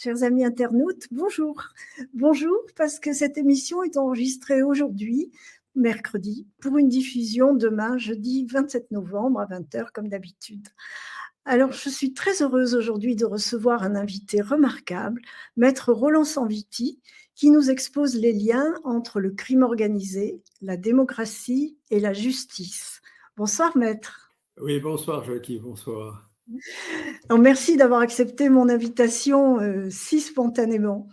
Chers amis internautes, bonjour. Bonjour parce que cette émission est enregistrée aujourd'hui, mercredi, pour une diffusion demain, jeudi 27 novembre à 20 h comme d'habitude. Alors, je suis très heureuse aujourd'hui de recevoir un invité remarquable, Maître Roland Sanviti, qui nous expose les liens entre le crime organisé, la démocratie et la justice. Bonsoir, Maître. Oui, bonsoir Jackie, bonsoir. Alors, merci d'avoir accepté mon invitation si spontanément.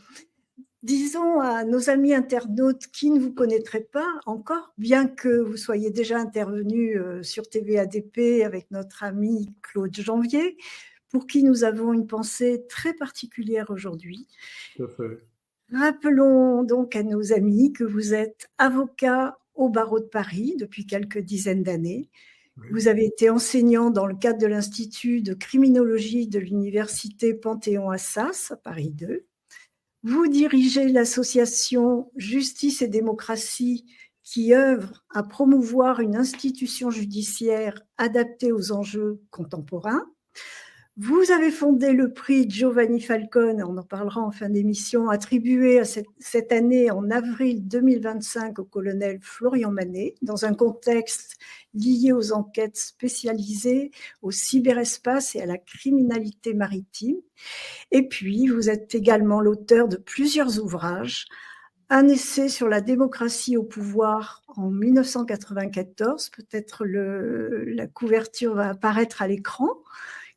Disons à nos amis internautes qui ne vous connaîtraient pas encore, bien que vous soyez déjà intervenu sur TV ADP avec notre ami Claude Janvier, pour qui nous avons une pensée très particulière aujourd'hui. Tout à fait. Rappelons donc à nos amis que vous êtes avocat au barreau de Paris depuis quelques dizaines d'années. Oui. Vous avez été enseignant dans le cadre de l'Institut de criminologie de l'Université Panthéon-Assas à Paris 2. Vous dirigez l'association Justice et démocratie qui œuvre à promouvoir une institution judiciaire adaptée aux enjeux contemporains. Vous avez fondé le prix Giovanni Falcone, on en parlera en fin d'émission, attribué à cette année en avril 2025 au colonel Florian Manet, dans un contexte lié aux enquêtes spécialisées, au cyberespace et à la criminalité maritime. Et puis, vous êtes également l'auteur de plusieurs ouvrages, un essai sur la démocratie au pouvoir en 1994, peut-être la couverture va apparaître à l'écran,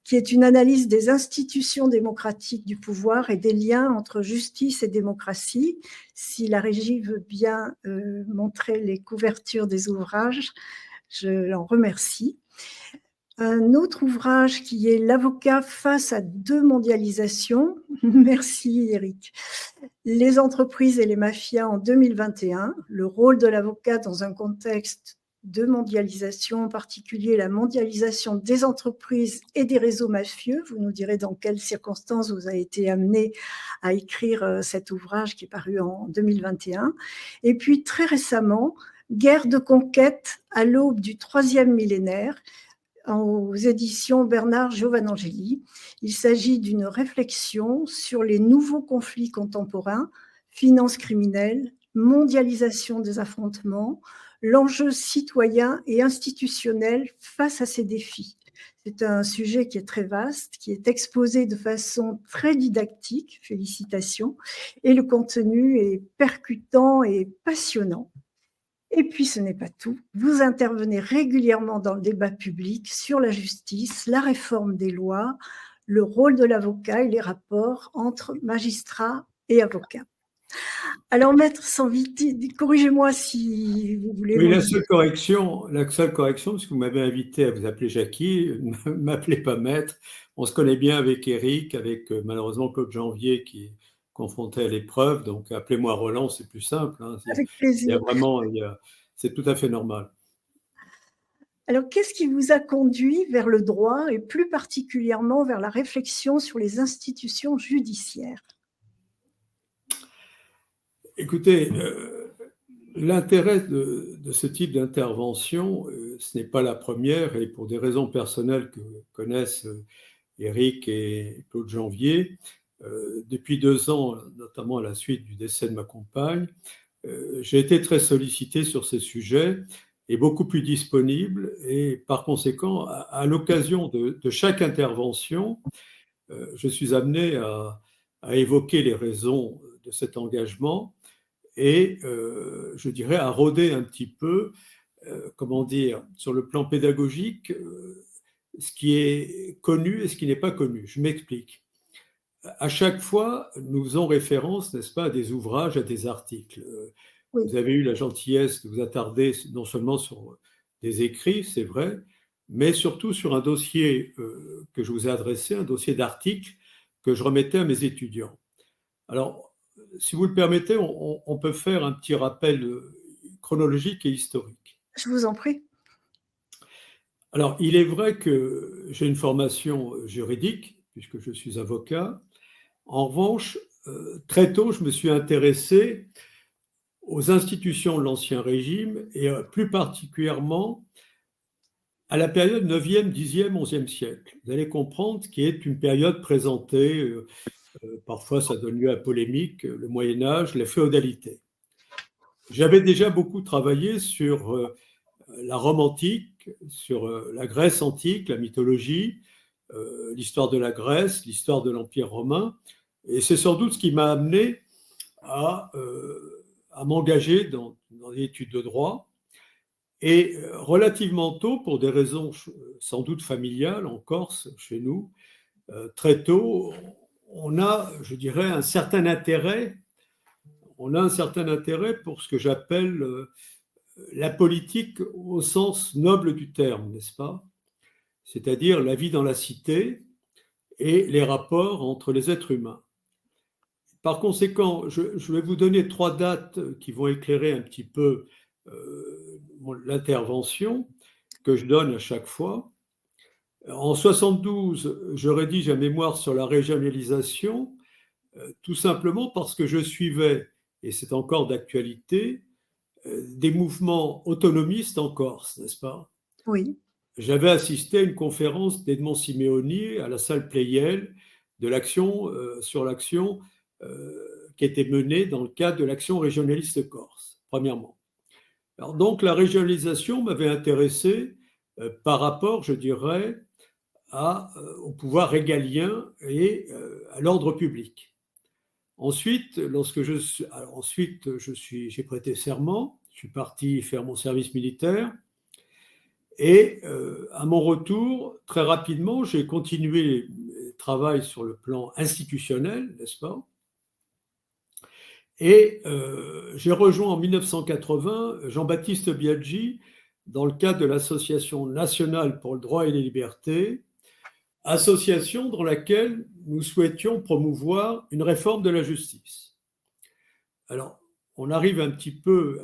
qui est une analyse des institutions démocratiques du pouvoir et des liens entre justice et démocratie. Si la régie veut bien montrer les couvertures des ouvrages, je l'en remercie. Un autre ouvrage qui est L'avocat face à deux mondialisations. Merci Eric. Les entreprises et les mafias en 2021, le rôle de l'avocat dans un contexte de mondialisation, en particulier la mondialisation des entreprises et des réseaux mafieux. Vous nous direz dans quelles circonstances vous avez été amené à écrire cet ouvrage qui est paru en 2021. Et puis très récemment, Guerre de conquête à l'aube du troisième millénaire, aux éditions Bernard Giovanangeli. Il s'agit d'une réflexion sur les nouveaux conflits contemporains, finances criminelles, mondialisation des affrontements, l'enjeu citoyen et institutionnel face à ces défis. C'est un sujet qui est très vaste, qui est exposé de façon très didactique, félicitations, et le contenu est percutant et passionnant. Et puis, ce n'est pas tout. Vous intervenez régulièrement dans le débat public sur la justice, la réforme des lois, le rôle de l'avocat et les rapports entre magistrats et avocats. Alors, Maître Sanviti, corrigez-moi si vous voulez. Oui, la seule correction, parce que vous m'avez invité à vous appeler Jackie, ne m'appelez pas Maître. On se connaît bien avec Eric, avec malheureusement Claude Janvier qui est confronté à l'épreuve, donc appelez-moi Roland, c'est plus simple. Hein. Avec plaisir. C'est tout à fait normal. Alors, qu'est-ce qui vous a conduit vers le droit et plus particulièrement vers la réflexion sur les institutions judiciaires ? Écoutez, l'intérêt de ce type d'intervention, ce n'est pas la première, et pour des raisons personnelles que connaissent Eric et Claude Janvier, depuis 2 ans, notamment à la suite du décès de ma compagne, j'ai été très sollicité sur ces sujets et beaucoup plus disponible. Et par conséquent, à l'occasion de chaque intervention, je suis amené à évoquer les raisons de cet engagement et, je dirais, à rôder un petit peu, sur le plan pédagogique, ce qui est connu et ce qui n'est pas connu. Je m'explique. À chaque fois, nous faisons référence, n'est-ce pas, à des ouvrages, à des articles. Oui. Vous avez eu la gentillesse de vous attarder non seulement sur des écrits, c'est vrai, mais surtout sur un dossier que je vous ai adressé, un dossier d'articles que je remettais à mes étudiants. Alors, si vous le permettez, on peut faire un petit rappel chronologique et historique. Je vous en prie. Alors, il est vrai que j'ai une formation juridique, puisque je suis avocat. En revanche, très tôt, je me suis intéressé aux institutions de l'Ancien Régime et plus particulièrement à la période 9e, 10e, 11e siècle. Vous allez comprendre qui est une période présentée Parfois, ça donne lieu à polémique, le Moyen-Âge, la féodalité. J'avais déjà beaucoup travaillé sur la Rome antique, sur la Grèce antique, la mythologie, l'histoire de la Grèce, l'histoire de l'Empire romain. Et c'est sans doute ce qui m'a amené à m'engager dans des études de droit. Et relativement tôt, pour des raisons sans doute familiales en Corse, chez nous, très tôt, on a, je dirais, un certain intérêt. On a un certain intérêt pour ce que j'appelle la politique au sens noble du terme, n'est-ce pas? C'est-à-dire la vie dans la cité et les rapports entre les êtres humains. Par conséquent, je vais vous donner 3 dates qui vont éclairer un petit peu l'intervention que je donne à chaque fois. En 72, je rédige un mémoire sur la régionalisation, tout simplement parce que je suivais, et c'est encore d'actualité, des mouvements autonomistes en Corse, n'est-ce pas? Oui. J'avais assisté à une conférence d'Edmond Simeoni à la salle Pleyel de l'action sur l'action qui était menée dans le cadre de l'action régionaliste corse, premièrement. Alors donc la régionalisation m'avait intéressé par rapport, je dirais, au pouvoir régalien et à l'ordre public. Ensuite, j'ai prêté serment, je suis parti faire mon service militaire. Et à mon retour, très rapidement, j'ai continué le travail sur le plan institutionnel, n'est-ce pas? Et j'ai rejoint en 1980 Jean-Baptiste Biaggi dans le cadre de l'Association nationale pour le droit et les libertés, association dans laquelle nous souhaitions promouvoir une réforme de la justice. Alors, on arrive un petit peu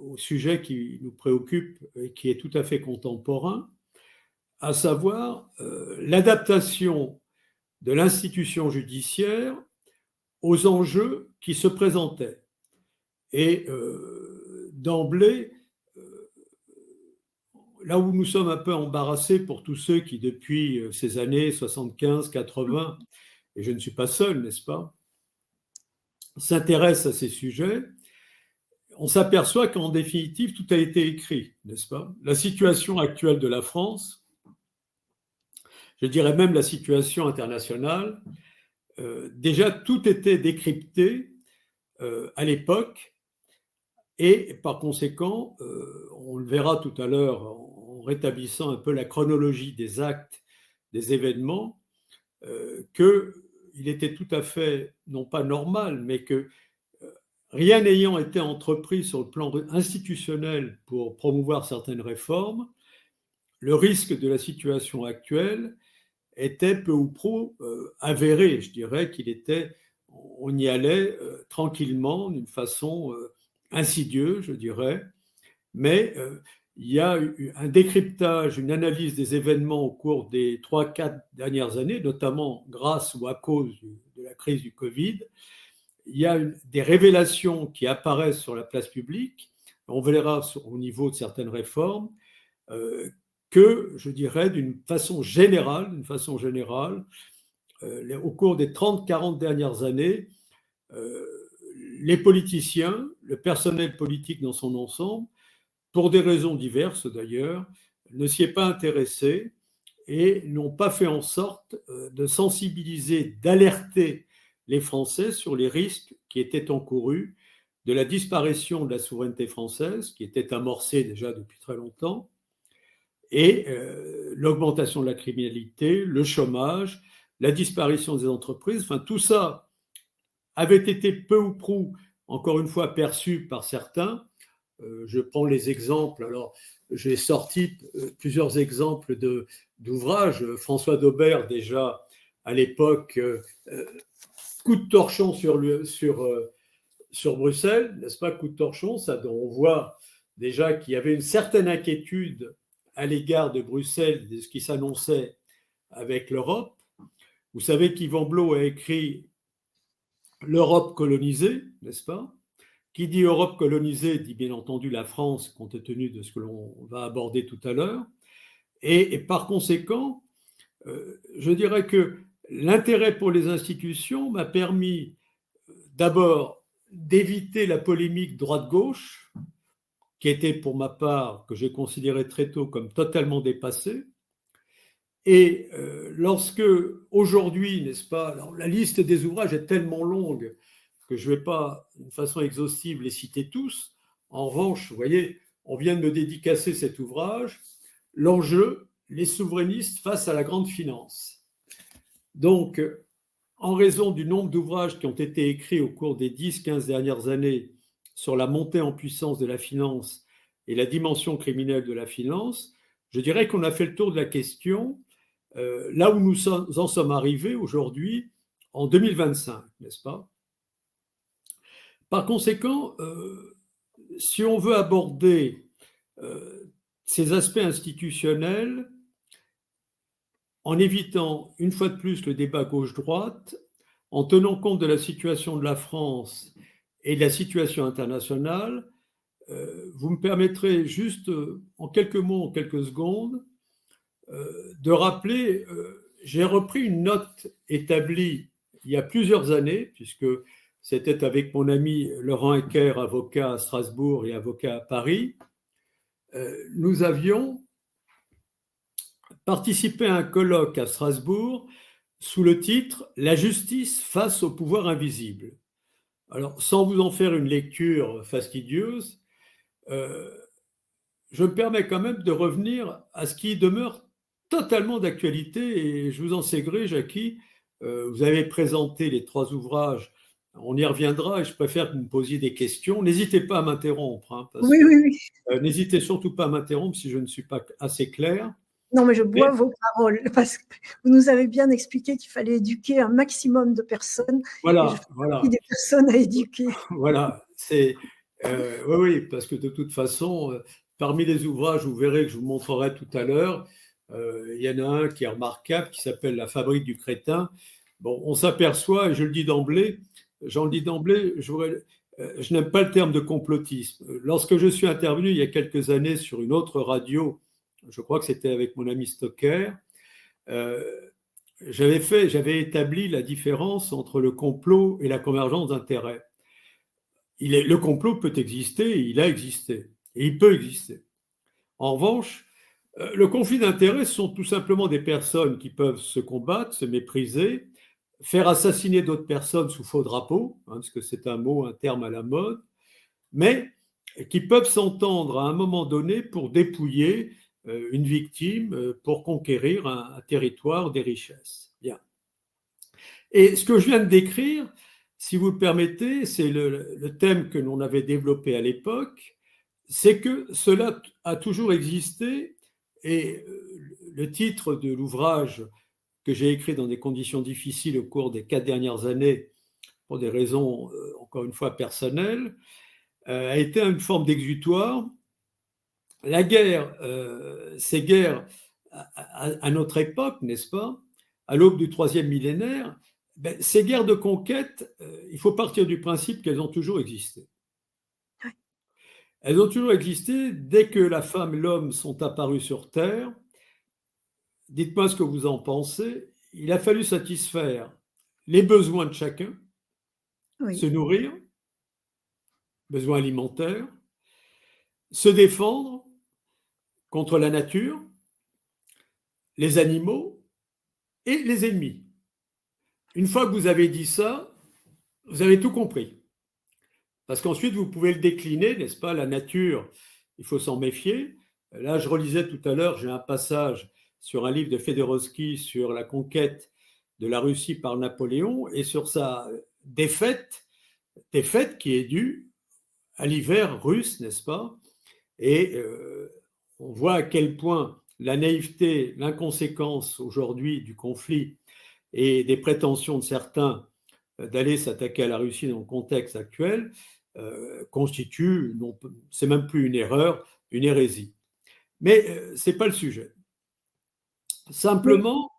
au sujet qui nous préoccupe et qui est tout à fait contemporain, à savoir l'adaptation de l'institution judiciaire aux enjeux qui se présentaient. Et d'emblée, là où nous sommes un peu embarrassés pour tous ceux qui, depuis ces années 75, 80, et je ne suis pas seul, n'est-ce pas, s'intéressent à ces sujets, on s'aperçoit qu'en définitive, tout a été écrit, n'est-ce pas? La situation actuelle de la France, je dirais même la situation internationale, déjà tout était décrypté à l'époque et par conséquent, on le verra tout à l'heure en rétablissant un peu la chronologie des actes, des événements, qu'il était tout à fait, non pas normal, mais que rien n'ayant été entrepris sur le plan institutionnel pour promouvoir certaines réformes, le risque de la situation actuelle était peu ou prou avéré. Je dirais on y allait tranquillement, d'une façon insidieuse, je dirais, mais il y a eu un décryptage, une analyse des événements au cours des 3-4 dernières années, notamment grâce ou à cause de la crise du Covid. Il y a des révélations qui apparaissent sur la place publique, on verra au niveau de certaines réformes, que, je dirais, d'une façon générale, au cours des 30-40 dernières années, les politiciens, le personnel politique dans son ensemble, pour des raisons diverses d'ailleurs, ne s'y est pas intéressé et n'ont pas fait en sorte de sensibiliser, d'alerter les Français sur les risques qui étaient encourus de la disparition de la souveraineté française, qui était amorcée déjà depuis très longtemps, et l'augmentation de la criminalité, le chômage, la disparition des entreprises, enfin tout ça avait été peu ou prou, encore une fois, perçu par certains. Je prends les exemples, alors j'ai sorti plusieurs exemples d'ouvrages. François Daubert, déjà à l'époque, coup de torchon sur Bruxelles, n'est-ce pas, coup de torchon, ça, dont on voit déjà qu'il y avait une certaine inquiétude à l'égard de Bruxelles, de ce qui s'annonçait avec l'Europe. Vous savez qu'Yvan Blot a écrit l'Europe colonisée, n'est-ce pas? Qui dit Europe colonisée dit bien entendu la France, compte tenu de ce que l'on va aborder tout à l'heure. Et par conséquent, je dirais que l'intérêt pour les institutions m'a permis d'abord d'éviter la polémique droite-gauche, qui était pour ma part, que j'ai considéré très tôt comme totalement dépassée. Et lorsque, aujourd'hui, n'est-ce pas, alors la liste des ouvrages est tellement longue que je ne vais pas, d'une façon exhaustive, les citer tous. En revanche, vous voyez, on vient de me dédicacer cet ouvrage, L'enjeu, les souverainistes face à la grande finance. Donc, en raison du nombre d'ouvrages qui ont été écrits au cours des 10-15 dernières années sur la montée en puissance de la finance et la dimension criminelle de la finance, je dirais qu'on a fait le tour de la question, là où nous en sommes arrivés aujourd'hui, en 2025, n'est-ce pas? Par conséquent, si on veut aborder ces aspects institutionnels, en évitant une fois de plus le débat gauche-droite, en tenant compte de la situation de la France et de la situation internationale, vous me permettrez juste en quelques mots, en quelques secondes, de rappeler, j'ai repris une note établie il y a plusieurs années, puisque c'était avec mon ami Laurent Hecker, avocat à Strasbourg et avocat à Paris. Nous avions participé à un colloque à Strasbourg sous le titre « La justice face au pouvoir invisible ». Alors, sans vous en faire une lecture fastidieuse, je me permets quand même de revenir à ce qui demeure totalement d'actualité, et je vous en sais gré, Jackie, vous avez présenté les 3 ouvrages, on y reviendra, et je préfère que vous me posiez des questions. N'hésitez pas à m'interrompre, hein, parce Oui, que oui, oui. n'hésitez surtout pas à m'interrompre si je ne suis pas assez clair. Non, mais je Mais bois vos paroles, parce que vous nous avez bien expliqué qu'il fallait éduquer un maximum de personnes, et je voilà, fais partie voilà, des personnes à éduquer. voilà, c'est oui, oui, parce que de toute façon, parmi les ouvrages, vous verrez que je vous montrerai tout à l'heure, il y en a un qui est remarquable, qui s'appelle La fabrique du crétin. Bon, on s'aperçoit, et je le dis d'emblée, j'en le dis d'emblée, je n'aime pas le terme de complotisme. Lorsque je suis intervenu il y a quelques années sur une autre radio, je crois que c'était avec mon ami Stocker, euh, j'avais établi la différence entre le complot et la convergence d'intérêts. Le complot peut exister, il a existé, et il peut exister. En revanche, le conflit d'intérêts sont tout simplement des personnes qui peuvent se combattre, se mépriser, faire assassiner d'autres personnes sous faux drapeau, hein, parce que c'est un mot, un terme à la mode, mais qui peuvent s'entendre à un moment donné pour dépouiller une victime, pour conquérir un territoire, des richesses. Bien. Et ce que je viens de décrire, si vous le permettez, c'est le thème que l'on avait développé à l'époque, c'est que cela a toujours existé, et le titre de l'ouvrage que j'ai écrit dans des conditions difficiles au cours des 4 dernières années, pour des raisons, encore une fois, personnelles, a été une forme d'exutoire. La guerre, ces guerres à notre époque, n'est-ce pas, à l'aube du 3e millénaire, ben, ces guerres de conquête, il faut partir du principe qu'elles ont toujours existé. Elles ont toujours existé dès que la femme et l'homme sont apparus sur Terre. Dites-moi ce que vous en pensez. Il a fallu satisfaire les besoins de chacun, se Oui, nourrir, besoins alimentaires, se défendre contre la nature, les animaux et les ennemis. Une fois que vous avez dit ça, vous avez tout compris. Parce qu'ensuite, vous pouvez le décliner, n'est-ce pas? La nature, il faut s'en méfier. Là, je relisais tout à l'heure, j'ai un passage sur un livre de Fédorowski sur la conquête de la Russie par Napoléon et sur sa défaite qui est due à l'hiver russe, n'est-ce pas? Et on voit à quel point la naïveté, l'inconséquence aujourd'hui du conflit et des prétentions de certains d'aller s'attaquer à la Russie dans le contexte actuel constitue, c'est même plus une erreur, une hérésie. Mais ce n'est pas le sujet. mais Simplement,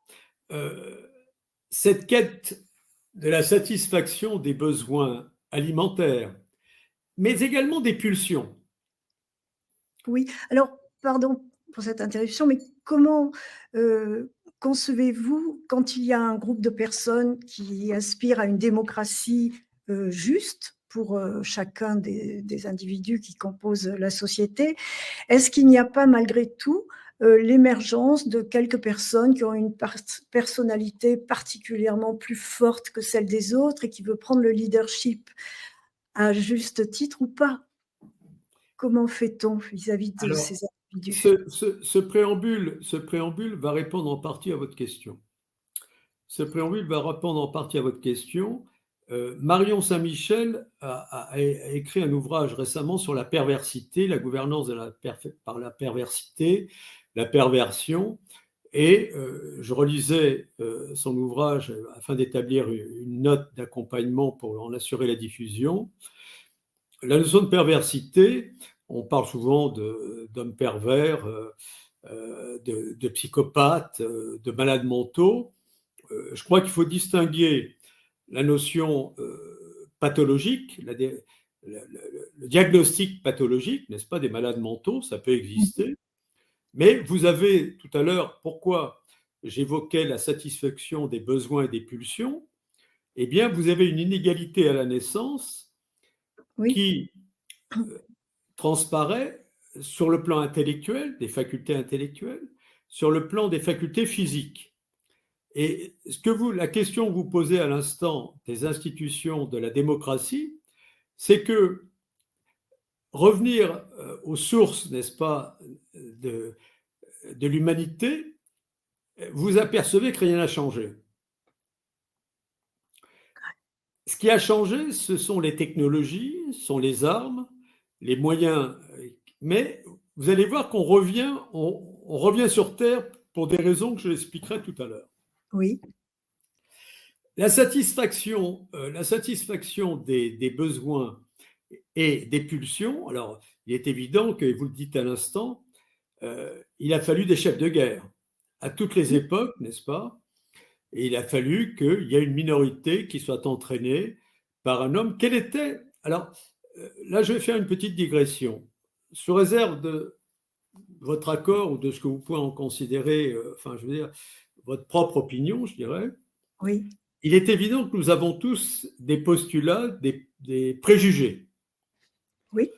cette quête de la satisfaction des besoins alimentaires, mais également des pulsions. oui. Alors, pardon pour cette interruption, mais comment, concevez-vous quand il y a un groupe de personnes qui aspirent à une démocratie juste pour chacun des individus qui composent la société, est-ce qu'il n'y a pas malgré tout l'émergence de quelques personnes qui ont une personnalité particulièrement plus forte que celle des autres et qui veut prendre le leadership à juste titre ou pas? Comment fait-on vis-à-vis de Alors, ces individus? ce préambule va répondre en partie à votre question. Ce préambule va répondre en partie à votre question. Marion Saint-Michel a écrit un ouvrage récemment sur la perversité, la gouvernance par la perversité, la perversion. Et je relisais son ouvrage afin d'établir une note d'accompagnement pour en assurer la diffusion. La notion de perversité, on parle souvent d'hommes pervers, de psychopathes, de malades mentaux. Je crois qu'il faut distinguer la notion pathologique, le diagnostic pathologique, n'est-ce pas, des malades mentaux, ça peut exister. Mais vous avez tout à l'heure, pourquoi j'évoquais la satisfaction des besoins et des pulsions, eh bien, vous avez une inégalité à la naissance qui transparaît sur le plan intellectuel, des facultés intellectuelles, sur le plan des facultés physiques. Et la question que vous posez à l'instant des institutions de la démocratie, c'est que revenir aux sources, n'est-ce pas, de l'humanité, vous apercevez que rien n'a changé. Ce qui a changé, ce sont les technologies, ce sont les armes, les moyens, mais vous allez voir qu'on revient, on revient sur Terre pour des raisons que je l'expliquerai tout à l'heure. Oui. La satisfaction des besoins et des pulsions, alors il est évident que, vous le dites à l'instant, il a fallu des chefs de guerre à toutes les époques, n'est-ce pas? Et il a fallu qu'il y ait une minorité qui soit entraînée par un homme. Quel était… Alors, là, je vais faire une petite digression. Sous réserve de votre accord ou de ce que vous pouvez en considérer, enfin, je veux dire, votre propre opinion, je dirais. Oui. Il est évident que nous avons tous des postulats, des préjugés. Oui.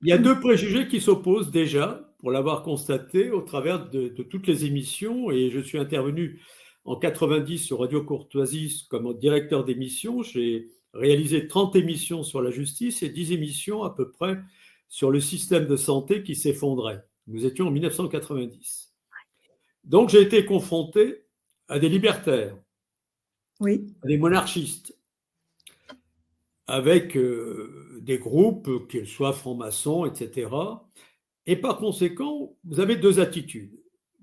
Il y a deux préjugés qui s'opposent déjà, pour l'avoir constaté au travers de toutes les émissions, et je suis intervenu en 90 sur Radio Courtoisie comme directeur d'émission. J'ai réalisé 30 émissions sur la justice et 10 émissions à peu près sur le système de santé qui s'effondrait. Nous étions en 1990. Donc j'ai été confronté à des libertaires, oui, à des monarchistes, avec des groupes, qu'ils soient francs-maçons, etc. Et par conséquent, vous avez deux attitudes.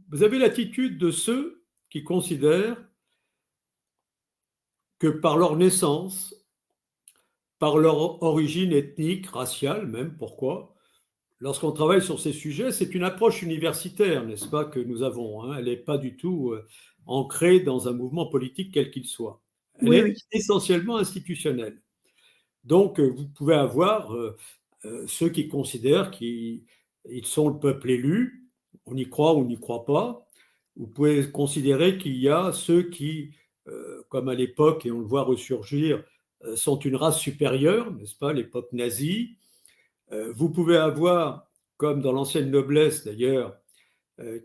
Vous avez l'attitude de ceux qui considèrent que par leur naissance, par leur origine ethnique, raciale même, pourquoi, lorsqu'on travaille sur ces sujets, c'est une approche universitaire, n'est-ce pas, que nous avons. Hein. Elle n'est pas du tout ancrée dans un mouvement politique quel qu'il soit. Elle est essentiellement institutionnelle. Donc, vous pouvez avoir ceux qui considèrent qu'ils sont le peuple élu, on y croit ou on n'y croit pas. Vous pouvez considérer qu'il y a ceux qui, comme à l'époque, et on le voit ressurgir, sont une race supérieure, n'est-ce pas, l'époque nazie. Vous pouvez avoir, comme dans l'ancienne noblesse d'ailleurs,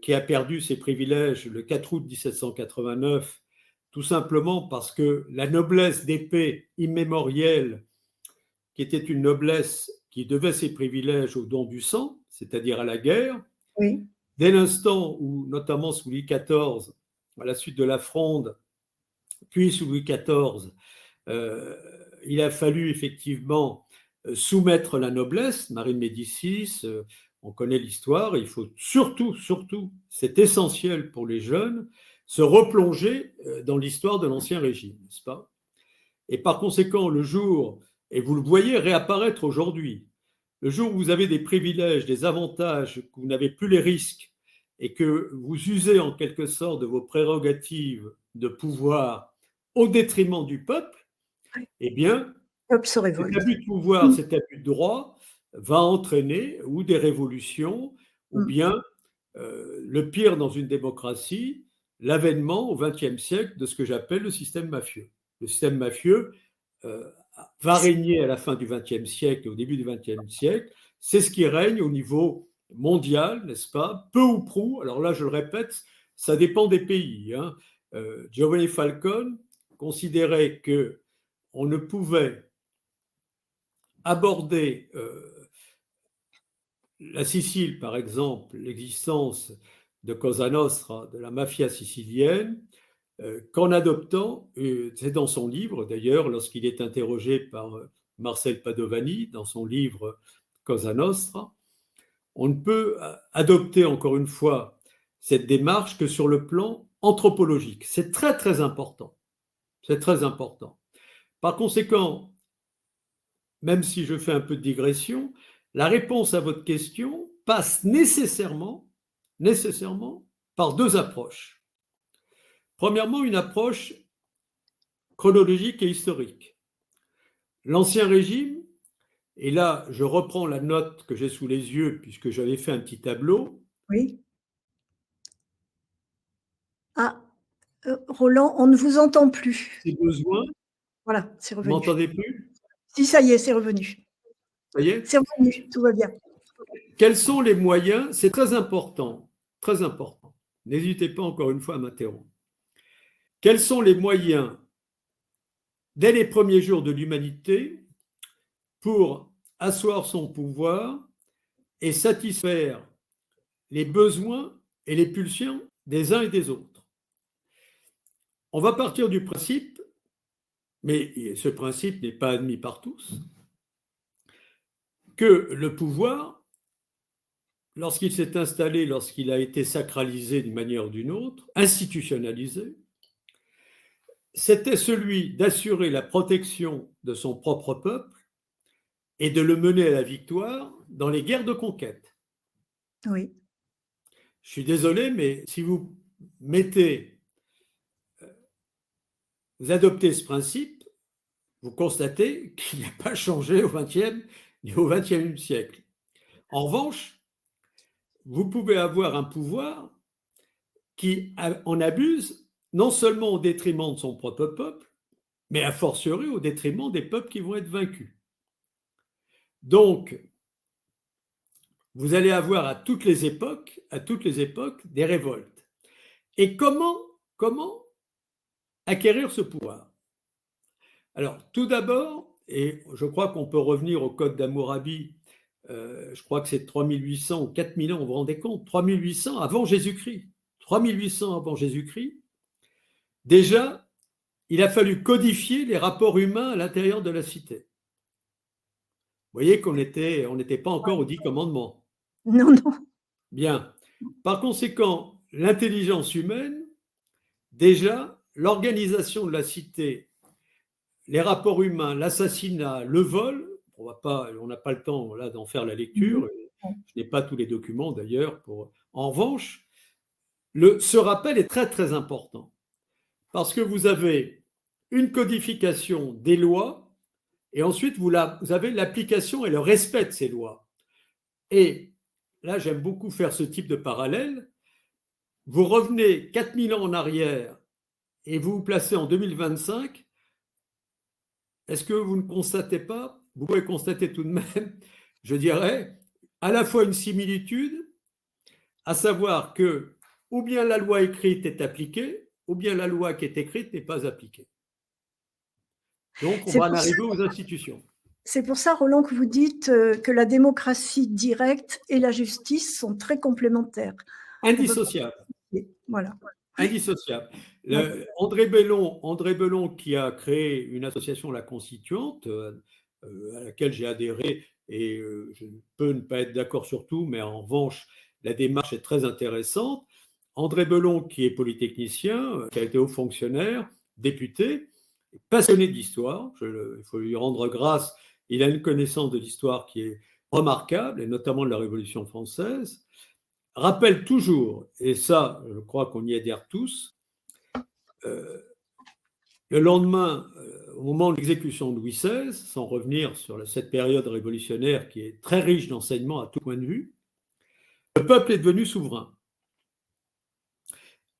qui a perdu ses privilèges le 4 août 1789, tout simplement parce que la noblesse d'épée immémorielle, qui était une noblesse qui devait ses privilèges au don du sang, c'est-à-dire à la guerre, dès l'instant où, notamment sous Louis XIV, à la suite de la Fronde, puis sous Louis XIV, il a fallu effectivement soumettre la noblesse, Marie de Médicis, on connaît l'histoire, il faut surtout, c'est essentiel pour les jeunes, se replonger dans l'histoire de l'Ancien Régime, n'est-ce pas? Et par conséquent, le jour, et vous le voyez réapparaître aujourd'hui, le jour où vous avez des privilèges, des avantages, que vous n'avez plus les risques et que vous usez en quelque sorte de vos prérogatives de pouvoir au détriment du peuple, eh bien, cet abus de pouvoir, cet abus de droit va entraîner ou des révolutions, ou bien, le pire dans une démocratie, l'avènement au XXe siècle de ce que j'appelle le système mafieux. Le système mafieux va régner à la fin du XXe siècle et au début du XXe siècle. C'est ce qui règne au niveau mondial, n'est-ce pas? Peu ou prou, alors là je le répète, ça dépend des pays. Giovanni Falcone considérait qu'on ne pouvait aborder la Sicile, par exemple, l'existence de Cosa Nostra, de la mafia sicilienne, qu'en adoptant, c'est dans son livre d'ailleurs, lorsqu'il est interrogé par Marcel Padovani, dans son livre Cosa Nostra, on ne peut adopter encore une fois cette démarche que sur le plan anthropologique. C'est très très important. C'est très important. Par conséquent, même si je fais un peu de digression, la réponse à votre question passe nécessairement par deux approches. Premièrement, une approche chronologique et historique. L'Ancien Régime, et là je reprends la note que j'ai sous les yeux puisque j'avais fait un petit tableau. Oui. Ah, Roland, on ne vous entend plus. Ces besoins. Voilà, c'est Vous revenu. m'entendez plus? Si, ça y est, c'est revenu. Ça y est? C'est revenu, tout va bien. Quels sont les moyens? C'est très important, très important. N'hésitez pas encore une fois à m'interrompre. Quels sont les moyens, dès les premiers jours de l'humanité, pour asseoir son pouvoir et satisfaire les besoins et les pulsions des uns et des autres? On va partir du principe, mais ce principe n'est pas admis par tous, que le pouvoir, lorsqu'il s'est installé, lorsqu'il a été sacralisé d'une manière ou d'une autre, institutionnalisé, c'était celui d'assurer la protection de son propre peuple et de le mener à la victoire dans les guerres de conquête. Oui. Je suis désolé, mais si vous mettez, vous adoptez ce principe, vous constatez qu'il n'a pas changé au XXe ni au XXIe siècle. En revanche, vous pouvez avoir un pouvoir qui en abuse non seulement au détriment de son propre peuple, mais a fortiori au détriment des peuples qui vont être vaincus. Donc, vous allez avoir à toutes les époques des révoltes. Et comment acquérir ce pouvoir? Alors, tout d'abord, et je crois qu'on peut revenir au Code d'Hammurabi, je crois que c'est 3800 ou 4000 ans, vous vous rendez compte, 3800 avant Jésus-Christ. 3800 avant Jésus-Christ, déjà, il a fallu codifier les rapports humains à l'intérieur de la cité. Vous voyez qu'on n'était pas encore aux 10 commandements. Non, non. Bien. Par conséquent, l'intelligence humaine, déjà, l'organisation de la cité, les rapports humains, l'assassinat, le vol, on n'a pas le temps là d'en faire la lecture, je n'ai pas tous les documents d'ailleurs. En revanche, ce rappel est très très important parce que vous avez une codification des lois et ensuite vous avez l'application et le respect de ces lois. Et là, j'aime beaucoup faire ce type de parallèle. Vous revenez 4000 ans en arrière et vous vous placez en 2025. Est-ce que vous ne constatez pas, vous pouvez constater tout de même, je dirais, à la fois une similitude, à savoir que ou bien la loi écrite est appliquée, ou bien la loi qui est écrite n'est pas appliquée. Donc, on va en arriver aux institutions. C'est pour ça, Roland, que vous dites que la démocratie directe et la justice sont très complémentaires. Indissociables. Voilà. Indissociables. André Belon, qui a créé une association, La Constituante, à laquelle j'ai adhéré, et je peux ne pas être d'accord sur tout, mais en revanche, la démarche est très intéressante. André Belon, qui est polytechnicien, qui a été haut fonctionnaire, député, passionné d'histoire, il faut lui rendre grâce, il a une connaissance de l'histoire qui est remarquable, et notamment de la Révolution française, rappelle toujours, et ça, je crois qu'on y adhère tous, le lendemain, au moment de l'exécution de Louis XVI, sans revenir sur cette période révolutionnaire qui est très riche d'enseignements à tout point de vue, le peuple est devenu souverain.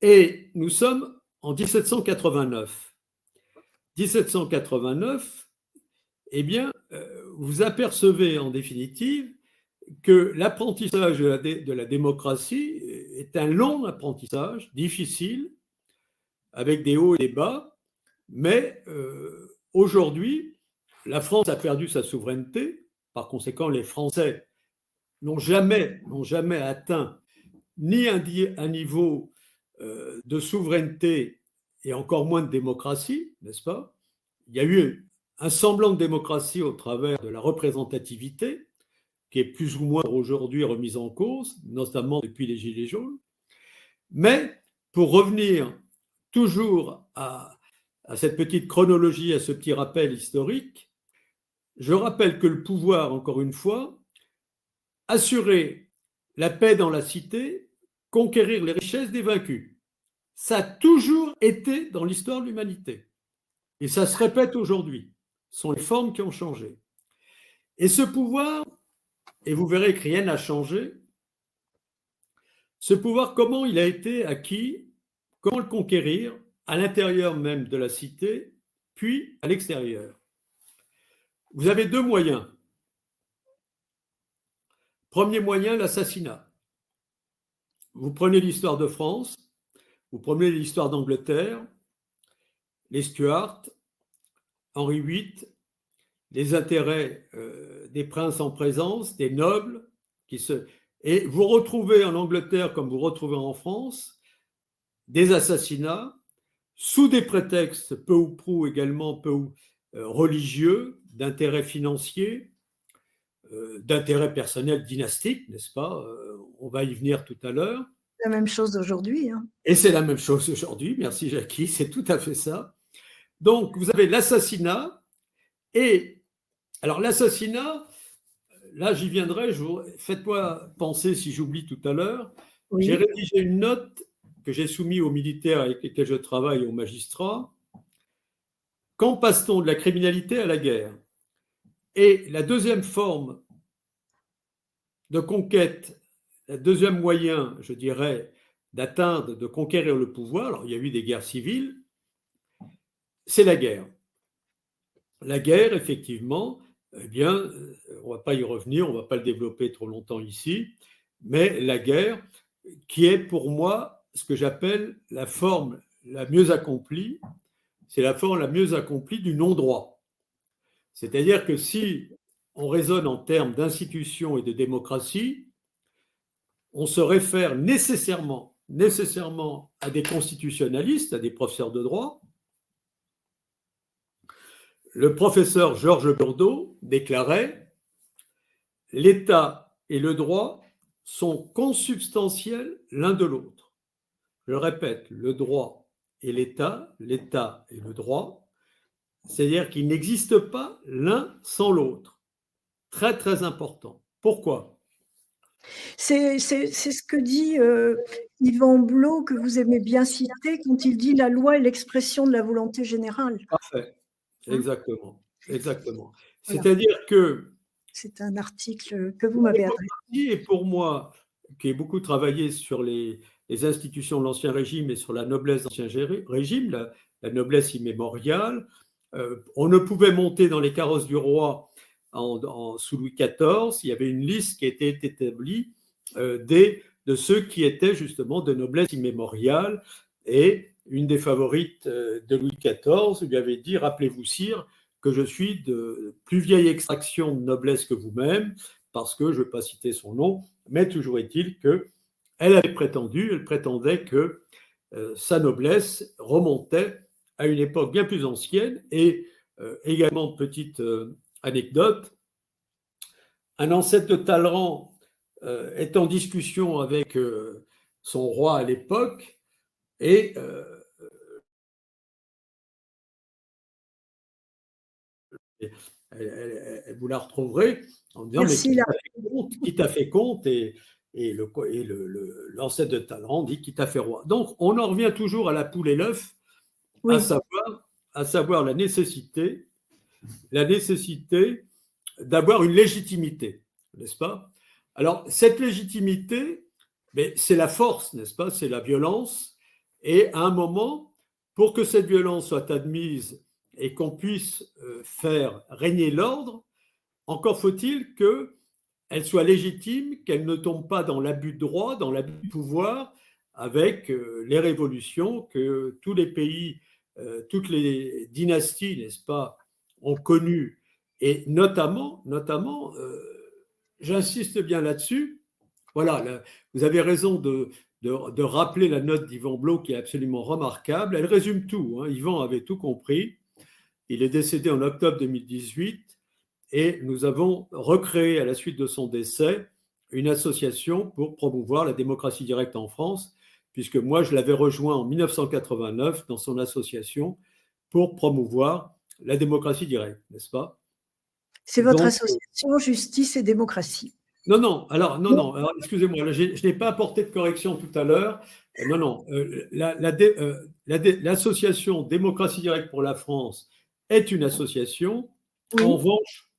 Et nous sommes en 1789. 1789, eh bien, vous apercevez en définitive que l'apprentissage de la démocratie est un long apprentissage, difficile, avec des hauts et des bas, mais aujourd'hui, la France a perdu sa souveraineté. Par conséquent, les Français n'ont jamais atteint ni un niveau de souveraineté et encore moins de démocratie, n'est-ce pas? Il y a eu un semblant de démocratie au travers de la représentativité, qui est plus ou moins aujourd'hui remise en cause, notamment depuis les Gilets jaunes. Mais pour revenir toujours à cette petite chronologie, à ce petit rappel historique, je rappelle que le pouvoir, encore une fois, assurer la paix dans la cité, conquérir les richesses des vaincus. Ça a toujours été dans l'histoire de l'humanité. Et ça se répète aujourd'hui. Ce sont les formes qui ont changé. Et ce pouvoir, et vous verrez que rien n'a changé, ce pouvoir, comment il a été acquis, comment le conquérir, à l'intérieur même de la cité, puis à l'extérieur. Vous avez deux moyens. Premier moyen, l'assassinat. Vous prenez l'histoire de France, vous prenez l'histoire d'Angleterre, les Stuarts, Henri VIII, les intérêts des princes en présence, des nobles, et vous retrouvez en Angleterre, comme vous retrouvez en France, des assassinats sous des prétextes peu ou prou également peu religieux, d'intérêts financiers, d'intérêts personnels dynastiques, n'est-ce pas? On va y venir tout à l'heure. La même chose aujourd'hui. Hein. Et c'est la même chose aujourd'hui, merci Jackie, c'est tout à fait ça. Donc vous avez l'assassinat, et alors l'assassinat, là j'y viendrai, faites-moi penser si j'oublie tout à l'heure, oui. J'ai rédigé une note que j'ai soumise aux militaires avec lesquels je travaille, aux magistrats. Quand passe-t-on de la criminalité à la guerre? Et la deuxième forme de conquête, le deuxième moyen, je dirais, d'atteindre, de conquérir le pouvoir, alors il y a eu des guerres civiles, c'est la guerre. La guerre, effectivement, eh bien, on ne va pas y revenir, on ne va pas le développer trop longtemps ici, mais la guerre, qui est pour moi ce que j'appelle la forme la mieux accomplie, c'est la forme la mieux accomplie du non-droit. C'est-à-dire que si on raisonne en termes d'institution et de démocratie, on se réfère nécessairement à des constitutionnalistes, à des professeurs de droit. Le professeur Georges Burdeau déclarait « L'État et le droit sont consubstantiels l'un de l'autre ». Je répète, le droit et l'État et le droit, c'est-à-dire qu'ils n'existent pas l'un sans l'autre. Très, très important. Pourquoi ? C'est ce que dit Yvan Blot, que vous aimez bien citer, quand il dit « La loi est l'expression de la volonté générale ». Parfait. Exactement. Exactement. Voilà. C'est-à-dire que… C'est un article que vous m'avez adressé. Et pour moi, qui ai beaucoup travaillé sur les institutions de l'Ancien Régime et sur la noblesse de l'Ancien Régime, la noblesse immémoriale, on ne pouvait monter dans les carrosses du roi sous Louis XIV. Il y avait une liste qui était établie de ceux qui étaient justement de noblesse immémoriale, et une des favorites de Louis XIV lui avait dit « Rappelez-vous, sire, que je suis de plus vieille extraction de noblesse que vous-même », parce que je ne vais pas citer son nom, mais toujours est-il qu'elle prétendait que sa noblesse remontait à une époque bien plus ancienne. Et également, petite anecdote, un ancêtre de Talleyrand est en discussion avec son roi à l'époque, et vous la retrouverez en disant « Merci, mais qui t'a fait comte ?» et l'ancêtre de Talleyrand dit « qui t'a fait roi ?» Donc, on en revient toujours à la poule et l'œuf, oui. à savoir la nécessité d'avoir une légitimité, n'est-ce pas? Alors, cette légitimité, c'est la force, n'est-ce pas? C'est la violence, Et à un moment, pour que cette violence soit admise et qu'on puisse faire régner l'ordre, encore faut-il qu'elle soit légitime, qu'elle ne tombe pas dans l'abus de droit, dans l'abus de pouvoir, avec les révolutions que tous les pays, toutes les dynasties, n'est-ce pas, ont connues. Et notamment j'insiste bien là-dessus, voilà, vous avez raison de rappeler la note d'Yvan Blot qui est absolument remarquable. Elle résume tout. Hein. Yvan avait tout compris. Il est décédé en octobre 2018 et nous avons recréé à la suite de son décès une association pour promouvoir la démocratie directe en France, puisque moi je l'avais rejoint en 1989 dans son association pour promouvoir la démocratie directe, n'est-ce pas? C'est votre association Justice et Démocratie. Non, alors excusez-moi, je n'ai pas apporté de correction tout à l'heure. Non, l'association Démocratie directe pour la France est une association. Oui. En revanche,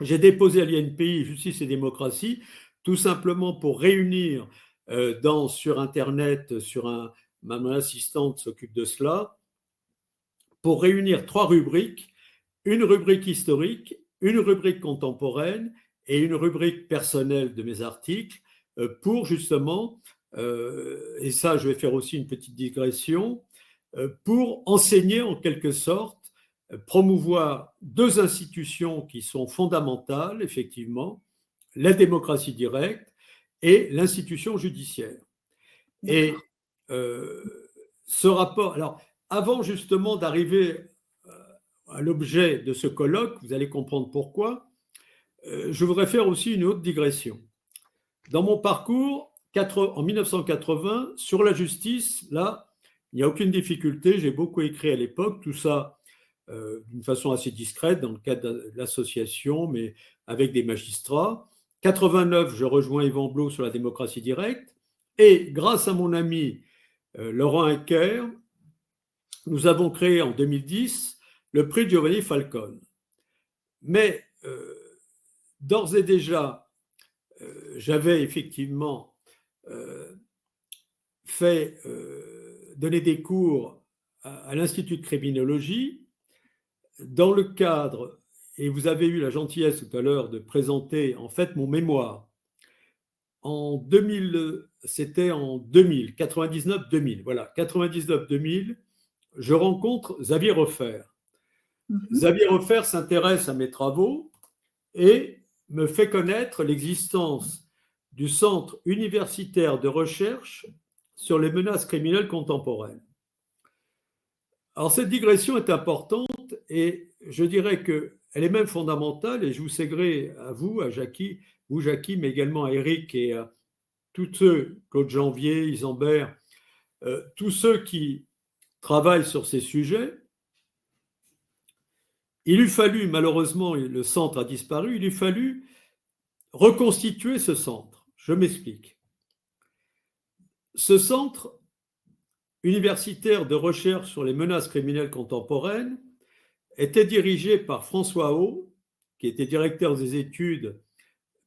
j'ai déposé à l'INPI Justice et Démocratie tout simplement pour réunir sur Internet, mon assistante s'occupe de cela, pour réunir 3 rubriques, une rubrique historique, une rubrique contemporaine et une rubrique personnelle de mes articles pour justement, et ça je vais faire aussi une petite digression, pour enseigner en quelque sorte, promouvoir 2 institutions qui sont fondamentales, effectivement, la démocratie directe et l'institution judiciaire. Et ce rapport, alors avant justement d'arriver à l'objet de ce colloque, vous allez comprendre pourquoi, je voudrais faire aussi une autre digression. Dans mon parcours, en 1980, sur la justice, là, il n'y a aucune difficulté, j'ai beaucoup écrit à l'époque, tout ça d'une façon assez discrète, dans le cadre de l'association, mais avec des magistrats. 89, je rejoins Yvan Blot sur la démocratie directe, et grâce à mon ami Laurent Hecker, nous avons créé en 2010 le prix Giovanni Falcone. Mais d'ores et déjà, j'avais effectivement donné des cours à l'Institut de criminologie dans le cadre, et vous avez eu la gentillesse tout à l'heure de présenter en fait mon mémoire. En 2000, c'était en 2000, 99-2000, voilà, 99-2000, je rencontre Xavier Hofer. Xavier Hofer s'intéresse à mes travaux et me fait connaître l'existence du Centre universitaire de recherche sur les menaces criminelles contemporaines. Alors cette digression est importante et je dirais qu'elle est même fondamentale, et je vous sais gré à vous, à Jackie, vous Jackie, mais également à Eric et à tous ceux, Claude Janvier, Isambert, tous ceux qui travaillent sur ces sujets. Il eût fallu, malheureusement, le centre a disparu, il eût fallu reconstituer ce centre. Je m'explique. Ce centre universitaire de recherche sur les menaces criminelles contemporaines était dirigé par François Haut, qui était directeur des études,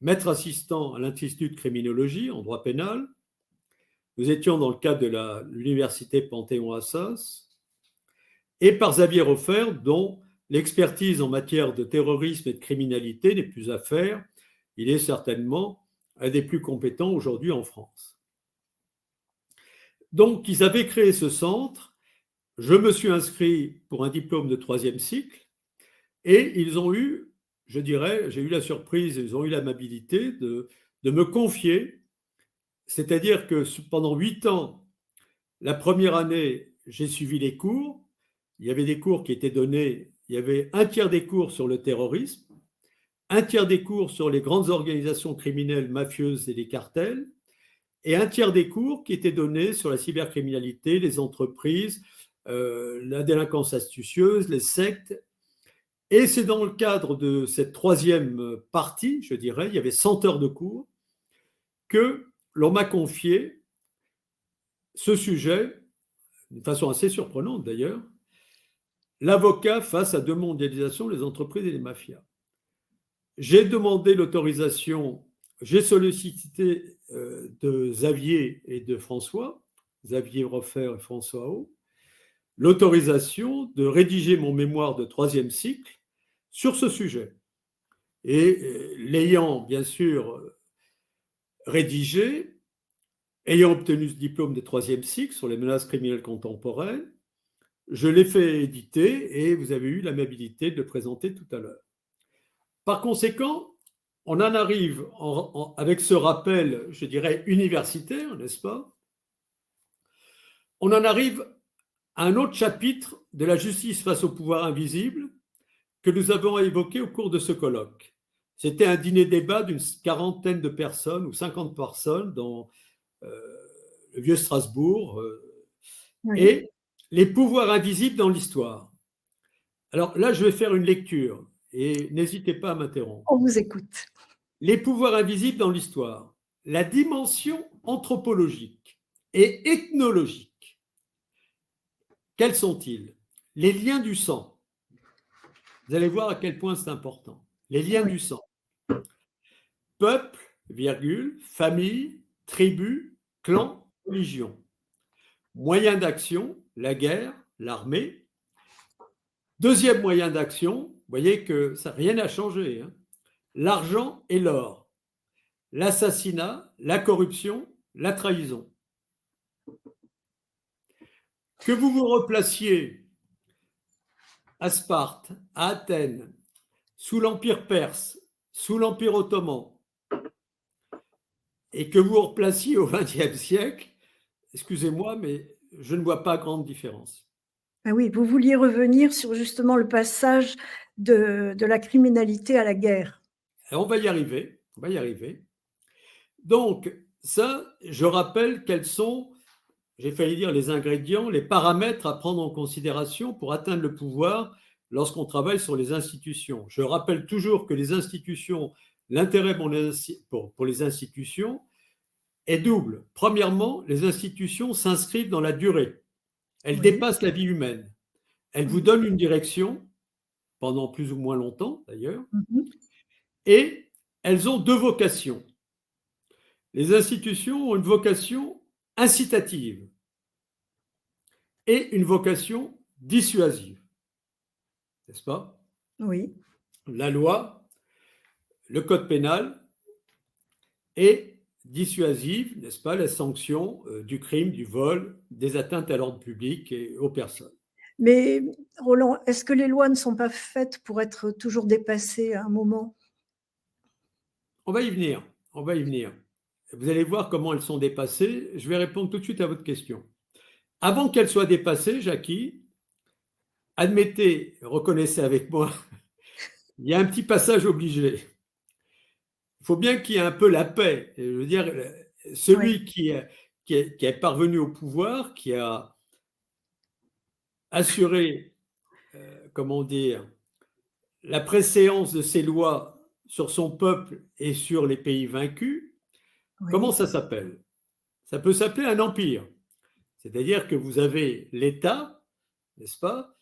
maître assistant à l'Institut de criminologie en droit pénal. Nous étions dans le cadre de l'université Panthéon-Assas, et par Xavier Hofer, dont l'expertise en matière de terrorisme et de criminalité n'est plus à faire. Il est certainement un des plus compétents aujourd'hui en France. Donc, ils avaient créé ce centre. Je me suis inscrit pour un diplôme de 3e cycle et ils ont eu, je dirais, j'ai eu la surprise, ils ont eu l'amabilité de me confier, c'est-à-dire que pendant 8 ans, la première année, j'ai suivi les cours. Il y avait des cours qui étaient donnés, il y avait un tiers des cours sur le terrorisme, un tiers des cours sur les grandes organisations criminelles mafieuses et les cartels, et un tiers des cours qui étaient donnés sur la cybercriminalité, les entreprises, la délinquance astucieuse, les sectes. Et c'est dans le cadre de cette 3e partie, je dirais, il y avait 100 heures de cours, que l'on m'a confié ce sujet, d'une façon assez surprenante d'ailleurs, l'avocat face à démondialisation des entreprises et des mafias. J'ai demandé l'autorisation, j'ai sollicité de Xavier et de François, Xavier Roffer et François Haut, l'autorisation de rédiger mon mémoire de 3e cycle sur ce sujet. Et l'ayant bien sûr rédigé, ayant obtenu ce diplôme de 3e cycle sur les menaces criminelles contemporaines, je l'ai fait éditer et vous avez eu l'amabilité de le présenter tout à l'heure. Par conséquent, on en arrive avec ce rappel, je dirais, universitaire, n'est-ce pas? On en arrive à un autre chapitre de la justice face au pouvoir invisible que nous avons évoqué au cours de ce colloque. C'était un dîner-débat d'une 40aine de personnes ou 50 personnes dans le vieux Strasbourg Oui. et les pouvoirs invisibles dans l'histoire. Alors là, je vais faire une lecture et n'hésitez pas à m'interrompre. On vous écoute. Les pouvoirs invisibles dans l'histoire. La dimension anthropologique et ethnologique. Quels sont-ils? Les liens du sang. Vous allez voir à quel point c'est important. Les liens du sang. Peuple, virgule, famille, tribu, clan, religion. Moyen d'action, la guerre, l'armée. Deuxième moyen d'action, vous voyez que ça rien n'a changé, hein. L'argent et l'or. L'assassinat, la corruption, la trahison. Que vous vous replaciez à Sparte, à Athènes, sous l'Empire perse, sous l'Empire ottoman, et que vous vous replaciez au XXe siècle, excusez-moi, mais je ne vois pas grande différence. Ah oui, vous vouliez revenir sur justement le passage de la criminalité à la guerre. Alors on va y arriver, on va y arriver. Donc, ça, je rappelle quels sont, j'ai failli dire les ingrédients, les paramètres à prendre en considération pour atteindre le pouvoir lorsqu'on travaille sur les institutions. Je rappelle toujours que les institutions, l'intérêt pour les institutions est double. Premièrement, les institutions s'inscrivent dans la durée. Elles dépassent la vie humaine. Elles vous donnent une direction, pendant plus ou moins longtemps d'ailleurs, et elles ont deux vocations. Les institutions ont une vocation incitative et une vocation dissuasive. N'est-ce pas? Oui. La loi, le code pénal est dissuasive, n'est-ce pas, la sanction du crime, du vol, des atteintes à l'ordre public et aux personnes. Mais Roland, est-ce que les lois ne sont pas faites pour être toujours dépassées à un moment? On va y venir, on va y venir. Vous allez voir comment elles sont dépassées. Je vais répondre tout de suite à votre question. Avant qu'elles soient dépassées, Jackie, admettez, reconnaissez avec moi, il y a un petit passage obligé. Il faut bien qu'il y ait un peu la paix. Je veux dire, celui qui est parvenu au pouvoir, qui a assuré, comment dire, la préséance de ses lois sur son peuple et sur les pays vaincus, comment ça s'appelle? Ça peut s'appeler un empire. C'est-à-dire que vous avez l'État, n'est-ce pas?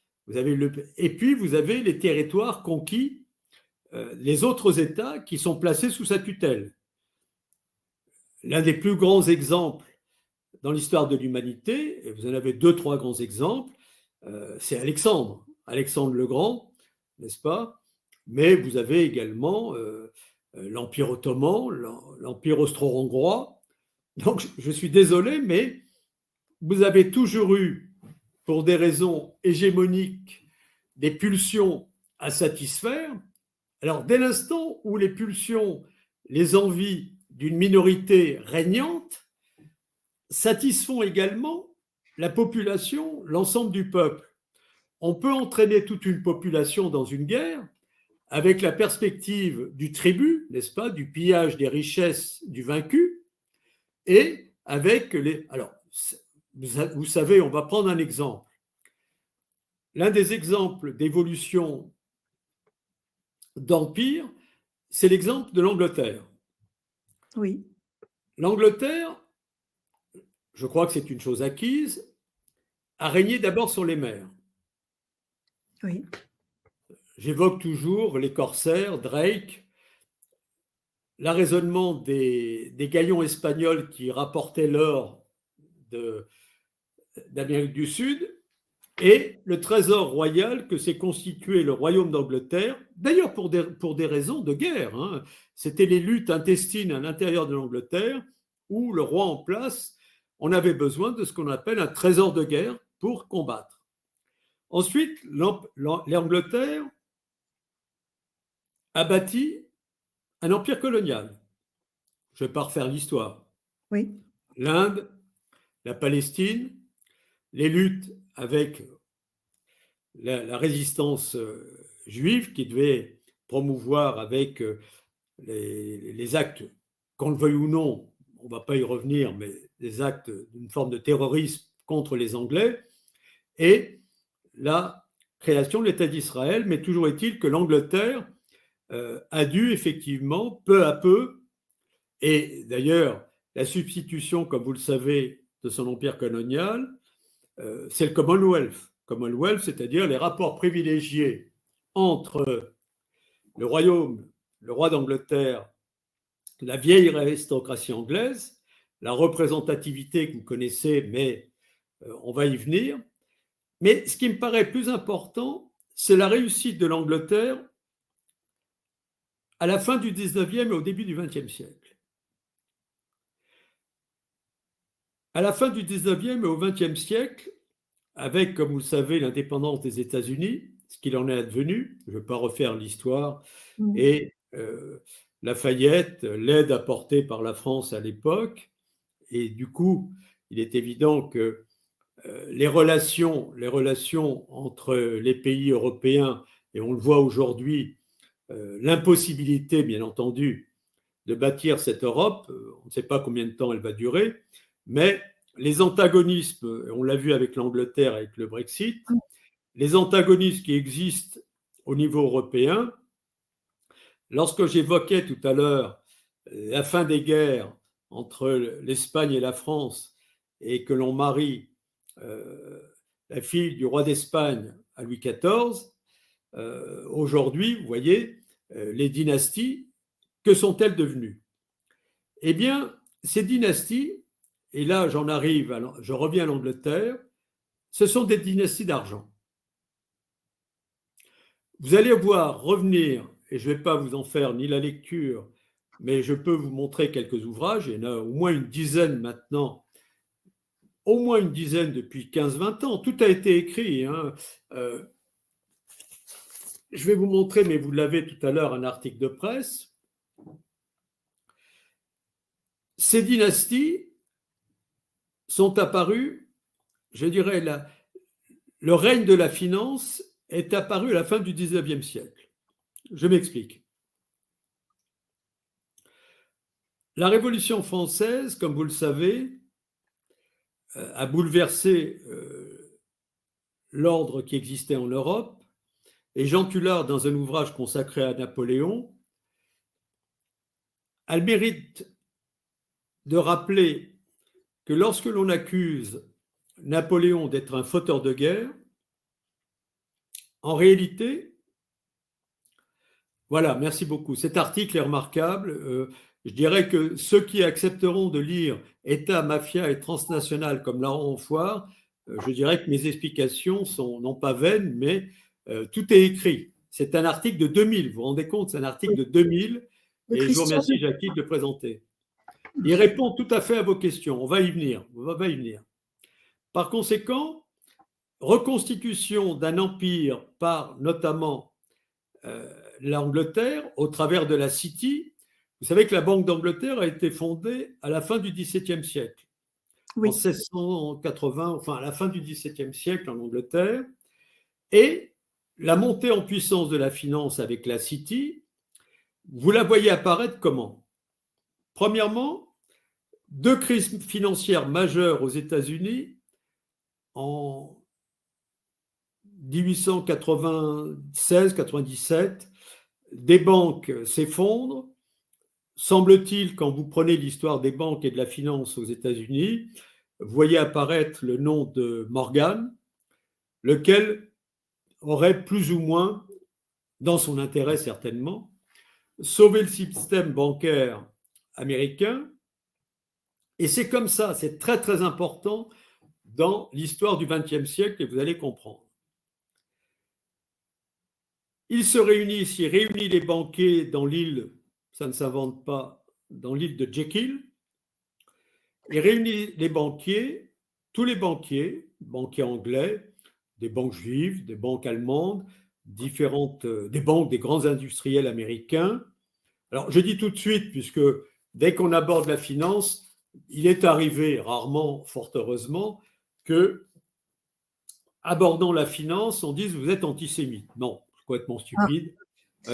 Et puis vous avez les territoires conquis, les autres États qui sont placés sous sa tutelle. L'un des plus grands exemples dans l'histoire de l'humanité, et vous en avez deux, trois grands exemples, c'est Alexandre le Grand, n'est-ce pas? Mais vous avez également l'Empire ottoman, l'Empire austro-hongrois. Donc je suis désolé, mais vous avez toujours eu, pour des raisons hégémoniques, des pulsions à satisfaire. Alors, dès l'instant où les pulsions, les envies d'une minorité régnante satisfont également la population, l'ensemble du peuple, on peut entraîner toute une population dans une guerre avec la perspective du tribut, n'est-ce pas, du pillage des richesses du vaincu, et avec les... Alors, vous savez, on va prendre un exemple. L'un des exemples d'évolution d'empire, c'est l'exemple de l'Angleterre. Oui. L'Angleterre, je crois que c'est une chose acquise, a régné d'abord sur les mers. Oui. J'évoque toujours les corsaires, Drake, l'arraisonnement des galions espagnols qui rapportaient l'or d'Amérique du Sud et le trésor royal que s'est constitué le royaume d'Angleterre, d'ailleurs pour des raisons de guerre. Hein. C'était les luttes intestines à l'intérieur de l'Angleterre où le roi en place, on avait besoin de ce qu'on appelle un trésor de guerre pour combattre. Ensuite, l'Angleterre a bâti un empire colonial. Je ne vais pas refaire l'histoire. Oui. L'Inde, la Palestine, les luttes avec la résistance juive qui devait promouvoir avec les actes, qu'on le veuille ou non, on ne va pas y revenir, mais des actes d'une forme de terrorisme contre les Anglais, et la création de l'État d'Israël, mais toujours est-il que l'Angleterre a dû effectivement, peu à peu, et d'ailleurs la substitution, comme vous le savez, de son empire colonial, c'est le Commonwealth. Commonwealth, c'est-à-dire les rapports privilégiés entre le royaume, le roi d'Angleterre, la vieille aristocratie anglaise, la représentativité que vous connaissez, mais on va y venir. Mais ce qui me paraît plus important, c'est la réussite de l'Angleterre à la fin du 19e et au début du 20e siècle. À la fin du 19e et au 20e siècle, avec, comme vous le savez, l'indépendance des États-Unis, ce qu'il en est advenu, je ne vais pas refaire l'histoire, et Lafayette, l'aide apportée par la France à l'époque, et du coup, il est évident que les relations entre les pays européens, et on le voit aujourd'hui, l'impossibilité, bien entendu, de bâtir cette Europe, on ne sait pas combien de temps elle va durer, mais les antagonismes, on l'a vu avec l'Angleterre, avec le Brexit, les antagonismes qui existent au niveau européen, lorsque j'évoquais tout à l'heure la fin des guerres entre l'Espagne et la France et que l'on marie la fille du roi d'Espagne à Louis XIV, aujourd'hui, vous voyez, les dynasties, que sont-elles devenues? Eh bien, ces dynasties, et là je reviens à l'Angleterre, ce sont des dynasties d'argent. Vous allez voir revenir, et je ne vais pas vous en faire ni la lecture, mais je peux vous montrer quelques ouvrages, il y en a au moins une dizaine maintenant, au moins une dizaine depuis 15-20 ans, tout a été écrit. Hein. Je vais vous montrer, mais vous l'avez tout à l'heure, un article de presse. Ces dynasties sont apparues, je dirais, le règne de la finance est apparu à la fin du 19e siècle. Je m'explique. La Révolution française, comme vous le savez, a bouleversé l'ordre qui existait en Europe. Et Jean Tullard, dans un ouvrage consacré à Napoléon, a le mérite de rappeler que lorsque l'on accuse Napoléon d'être un fauteur de guerre, en réalité, voilà, merci beaucoup. Cet article est remarquable. Je dirais que ceux qui accepteront de lire État, mafia et transnational comme Laurent Enfoire, je dirais que mes explications sont non pas vaines, mais tout est écrit. C'est un article de 2000, vous vous rendez compte, c'est un article de 2000, et je vous remercie, Jackie, de le présenter. Il répond tout à fait à vos questions, on va y venir. Par conséquent, reconstitution d'un empire par notamment l'Angleterre au travers de la City. Vous savez que la Banque d'Angleterre a été fondée à la fin du XVIIe siècle, oui. En 1680, enfin à la fin du XVIIe siècle en Angleterre, et la montée en puissance de la finance avec la City, vous la voyez apparaître comment? Premièrement, deux crises financières majeures aux États-Unis en 1896-97, des banques s'effondrent. Semble-t-il, quand vous prenez l'histoire des banques et de la finance aux États-Unis, vous voyez apparaître le nom de Morgan, lequel aurait plus ou moins, dans son intérêt certainement, sauvé le système bancaire américain. Et c'est comme ça, c'est très très important, dans l'histoire du XXe siècle et vous allez comprendre. Il réunit les banquiers dans l'île, ça ne s'invente pas, dans l'île de Jekyll. Il réunit les banquiers, tous les banquiers anglais, des banques juives, des banques allemandes, des banques des grands industriels américains. Alors, je dis tout de suite, puisque dès qu'on aborde la finance, il est arrivé, rarement, fort heureusement, que, abordant la finance, on dise vous êtes antisémite. Non, c'est complètement stupide.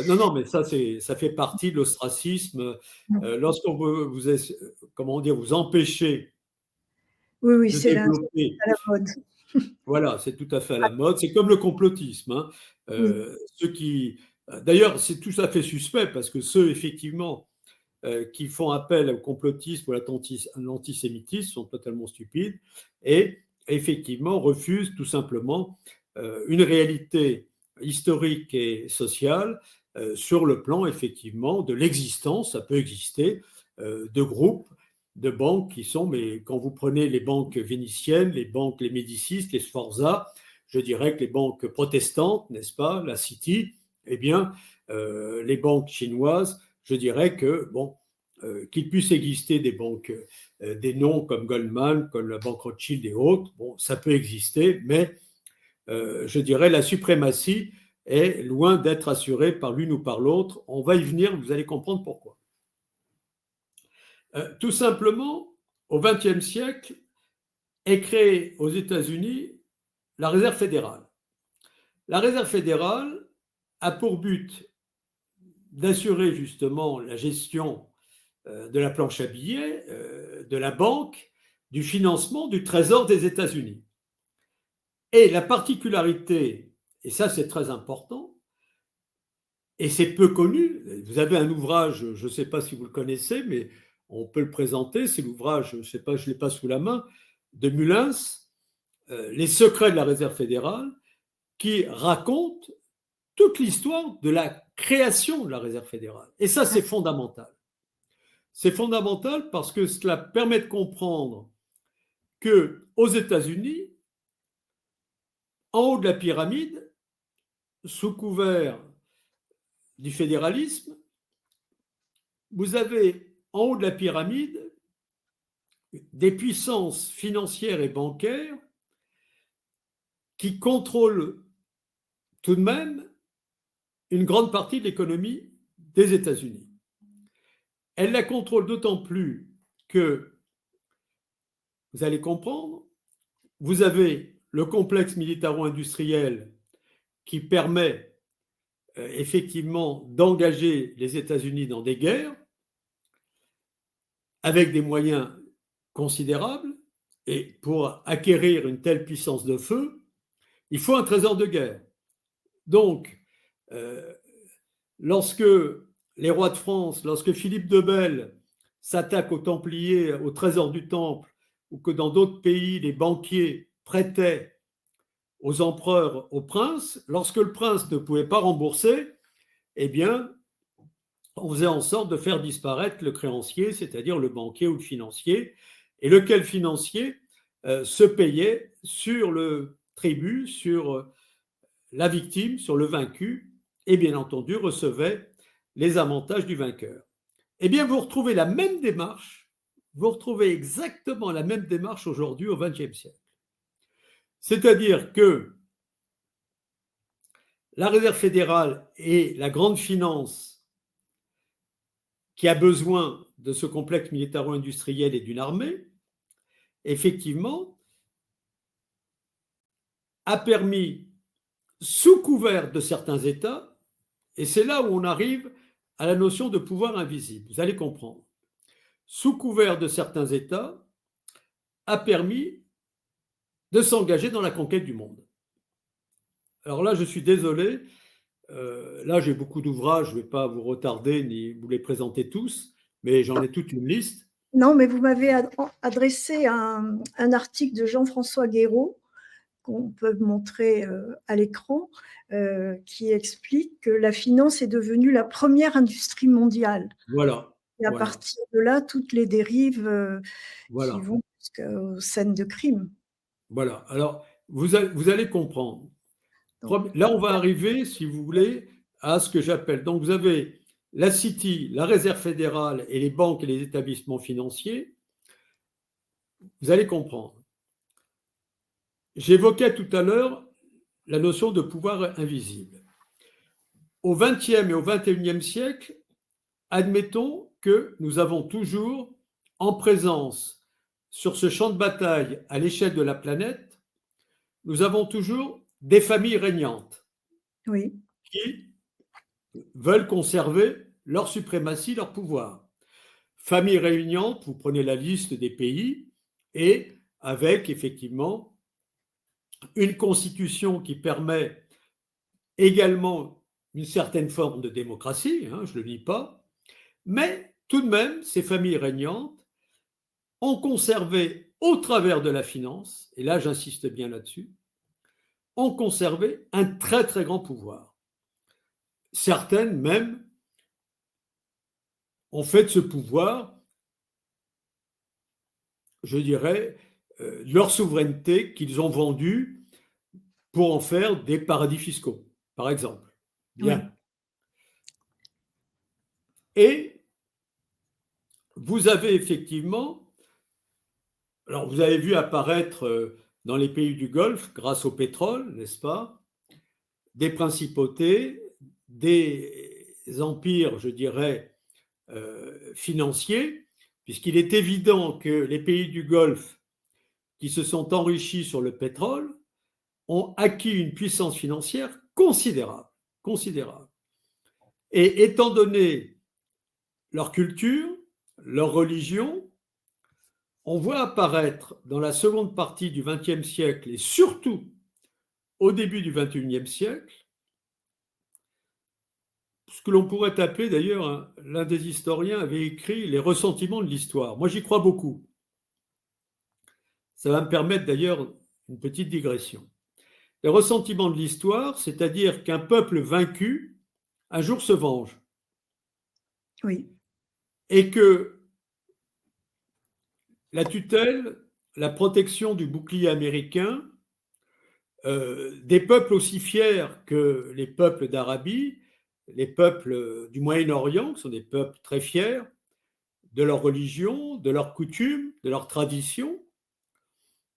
Non, mais ça fait partie de l'ostracisme. Lorsqu'on veut vous empêcher Oui, de c'est à développer. la mode. Voilà, c'est tout à fait à la mode. C'est comme le complotisme, hein. Oui. D'ailleurs, c'est tout à fait suspect parce que ceux, effectivement, qui font appel au complotisme ou à l'antisémitisme sont totalement stupides et, effectivement, refusent tout simplement une réalité historique et sociale sur le plan, effectivement, de l'existence, ça peut exister, de groupes, de banques qui sont, mais quand vous prenez les banques vénitiennes, les Médicis, les Sforza, je dirais que les banques protestantes, n'est-ce pas, la City, eh bien, les banques chinoises, je dirais que, bon, qu'il puisse exister des banques, des noms comme Goldman, comme la banque Rothschild et autres, bon, ça peut exister, mais je dirais la suprématie est loin d'être assurée par l'une ou par l'autre. On va y venir, vous allez comprendre pourquoi. Tout simplement, au XXe siècle, est créée aux États-Unis la Réserve fédérale. La Réserve fédérale a pour but d'assurer justement la gestion de la planche à billets, de la banque, du financement du Trésor des États-Unis. Et la particularité, et ça c'est très important, et c'est peu connu, vous avez un ouvrage, je ne sais pas si vous le connaissez, mais on peut le présenter, c'est l'ouvrage, je ne sais pas, je ne l'ai pas sous la main, de Mullins, Les secrets de la Réserve fédérale, qui raconte toute l'histoire de la création de la Réserve fédérale. Et ça, c'est fondamental. C'est fondamental parce que cela permet de comprendre qu'aux États-Unis, en haut de la pyramide, sous couvert du fédéralisme, vous avez en haut de la pyramide des puissances financières et bancaires qui contrôlent tout de même une grande partie de l'économie des États-Unis. Elles la contrôlent d'autant plus que, vous allez comprendre, vous avez le complexe militaro-industriel qui permet effectivement d'engager les États-Unis dans des guerres avec des moyens considérables. Et pour acquérir une telle puissance de feu, il faut un trésor de guerre. Donc, lorsque les rois de France, lorsque Philippe de Belle s'attaque aux Templiers, au trésor du Temple, ou que dans d'autres pays, les banquiers prêtaient aux empereurs, aux princes, lorsque le prince ne pouvait pas rembourser, eh bien, on faisait en sorte de faire disparaître le créancier, c'est-à-dire le banquier ou le financier, et lequel financier se payait sur le tribut, sur la victime, sur le vaincu, et bien entendu recevait les avantages du vainqueur. Eh bien, vous retrouvez la même démarche, vous retrouvez exactement la même démarche aujourd'hui au XXe siècle. C'est-à-dire que la Réserve fédérale et la grande finance qui a besoin de ce complexe militaro-industriel et d'une armée, effectivement, a permis, sous couvert de certains États, et c'est là où on arrive à la notion de pouvoir invisible, vous allez comprendre, sous couvert de certains États, a permis de s'engager dans la conquête du monde. Alors là, je suis désolé, là j'ai beaucoup d'ouvrages, je ne vais pas vous retarder ni vous les présenter tous, mais j'en ai toute une liste. Non, mais vous m'avez adressé un article de Jean-François Guéraud, qu'on peut montrer à l'écran, qui explique que la finance est devenue la première industrie mondiale. Voilà. Et à partir de là, toutes les dérives qui Voilà. vont jusqu'aux scènes de crime. Voilà. Alors, vous allez comprendre. Donc, Là, on va arriver, si vous voulez, à ce que j'appelle. Donc, vous avez la City, la Réserve fédérale et les banques et les établissements financiers. Vous allez comprendre. J'évoquais tout à l'heure la notion de pouvoir invisible. Au XXe et au XXIe siècle, admettons que nous avons toujours en présence sur ce champ de bataille à l'échelle de la planète, nous avons toujours des familles régnantes oui, qui veulent conserver leur suprématie, leur pouvoir. Familles régnantes, vous prenez la liste des pays, et avec effectivement une constitution qui permet également une certaine forme de démocratie, hein, je ne le nie pas, mais tout de même, ces familles régnantes ont conservé, au travers de la finance, et là j'insiste bien là-dessus, ont conservé un très très grand pouvoir. Certaines même ont fait de ce pouvoir, je dirais, leur souveraineté qu'ils ont vendue pour en faire des paradis fiscaux, par exemple. oui, Bien. Et vous avez effectivement, alors vous avez vu apparaître dans les pays du Golfe, grâce au pétrole, n'est-ce pas, des principautés, des empires, je dirais, financiers, puisqu'il est évident que les pays du Golfe qui se sont enrichis sur le pétrole ont acquis une puissance financière considérable, considérable. Et étant donné leur culture, leur religion, on voit apparaître dans la seconde partie du XXe siècle et surtout au début du XXIe siècle, ce que l'on pourrait appeler d'ailleurs, hein, l'un des historiens avait écrit les ressentiments de l'histoire. Moi, j'y crois beaucoup. Ça va me permettre d'ailleurs une petite digression. Les ressentiments de l'histoire, c'est-à-dire qu'un peuple vaincu, un jour se venge. oui, Et que la tutelle, la protection du bouclier américain, des peuples aussi fiers que les peuples d'Arabie, les peuples du Moyen-Orient, qui sont des peuples très fiers de leur religion, de leurs coutumes, de leurs traditions,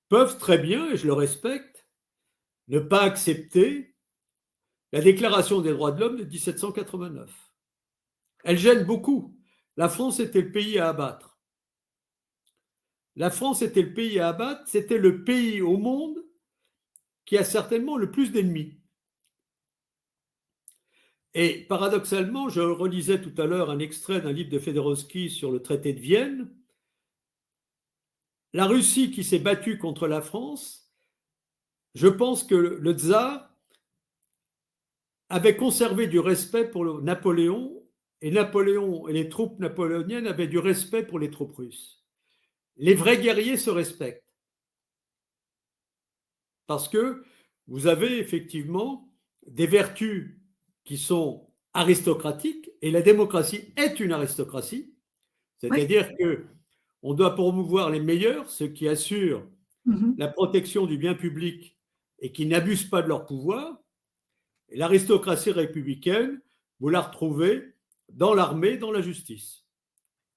peuvent très bien, et je le respecte, ne pas accepter la Déclaration des droits de l'homme de 1789. Elle gêne beaucoup. La France était le pays à abattre. La France était le pays à abattre, c'était le pays au monde qui a certainement le plus d'ennemis. Et paradoxalement, je relisais tout à l'heure un extrait d'un livre de Fédorowski sur le traité de Vienne. La Russie qui s'est battue contre la France, je pense que le tsar avait conservé du respect pour Napoléon, et Napoléon et les troupes napoléoniennes avaient du respect pour les troupes russes. Les vrais guerriers se respectent. Parce que vous avez effectivement des vertus qui sont aristocratiques, et la démocratie est une aristocratie, oui. c'est-à-dire qu'on doit promouvoir les meilleurs, ceux qui assurent Mhm. la protection du bien public et qui n'abusent pas de leur pouvoir. Et l'aristocratie républicaine, vous la retrouvez dans l'armée, dans la justice,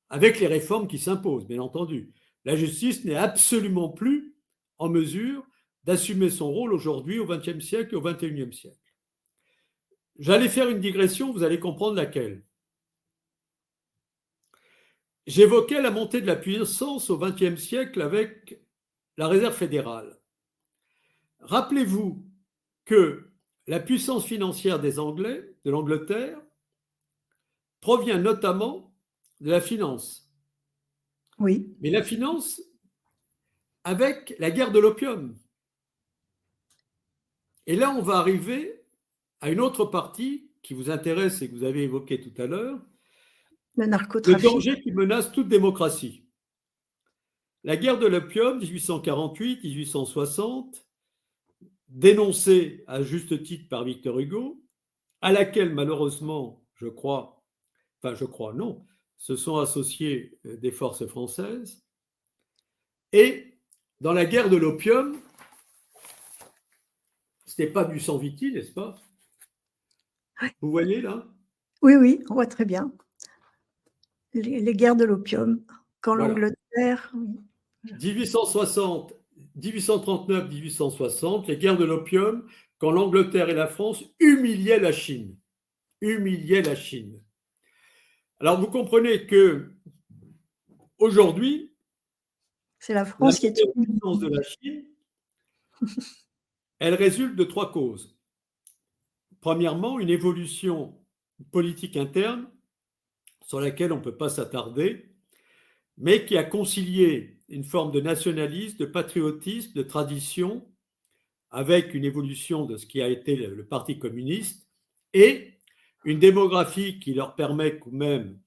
avec les réformes qui s'imposent, bien entendu. La justice n'est absolument plus en mesure d'assumer son rôle aujourd'hui au XXe siècle et au XXIe siècle. J'allais faire une digression, vous allez comprendre laquelle. J'évoquais la montée de la puissance au XXe siècle avec la Réserve fédérale. Rappelez-vous que la puissance financière des Anglais, de l'Angleterre, provient notamment de la finance. Oui, Mais la finance avec la guerre de l'opium. Et là, on va arriver à une autre partie qui vous intéresse et que vous avez évoquée tout à l'heure, le le narcotrafic. danger qui menace toute démocratie. La guerre de l'opium, 1848-1860, dénoncée à juste titre par Victor Hugo, à laquelle malheureusement, non, se sont associées des forces françaises. Et dans la guerre de l'opium, ce n'est pas du Sanviti, n'est-ce pas? Ouais. Vous voyez là? Oui, oui, on voit très bien. Les guerres de l'opium, quand Voilà. l'Angleterre, oui. 1860, 1839-1860, les guerres de l'opium, quand l'Angleterre et la France humiliaient la Chine. Humiliaient la Chine. Alors vous comprenez que aujourd'hui, C'est la la France qui est montée en puissance de la Chine, elle résulte de 3 causes. Premièrement, une évolution politique interne sur laquelle on ne peut pas s'attarder, mais qui a concilié une forme de nationalisme, de patriotisme, de tradition, avec une évolution de ce qui a été le Parti communiste, et une démographie qui leur permet quand même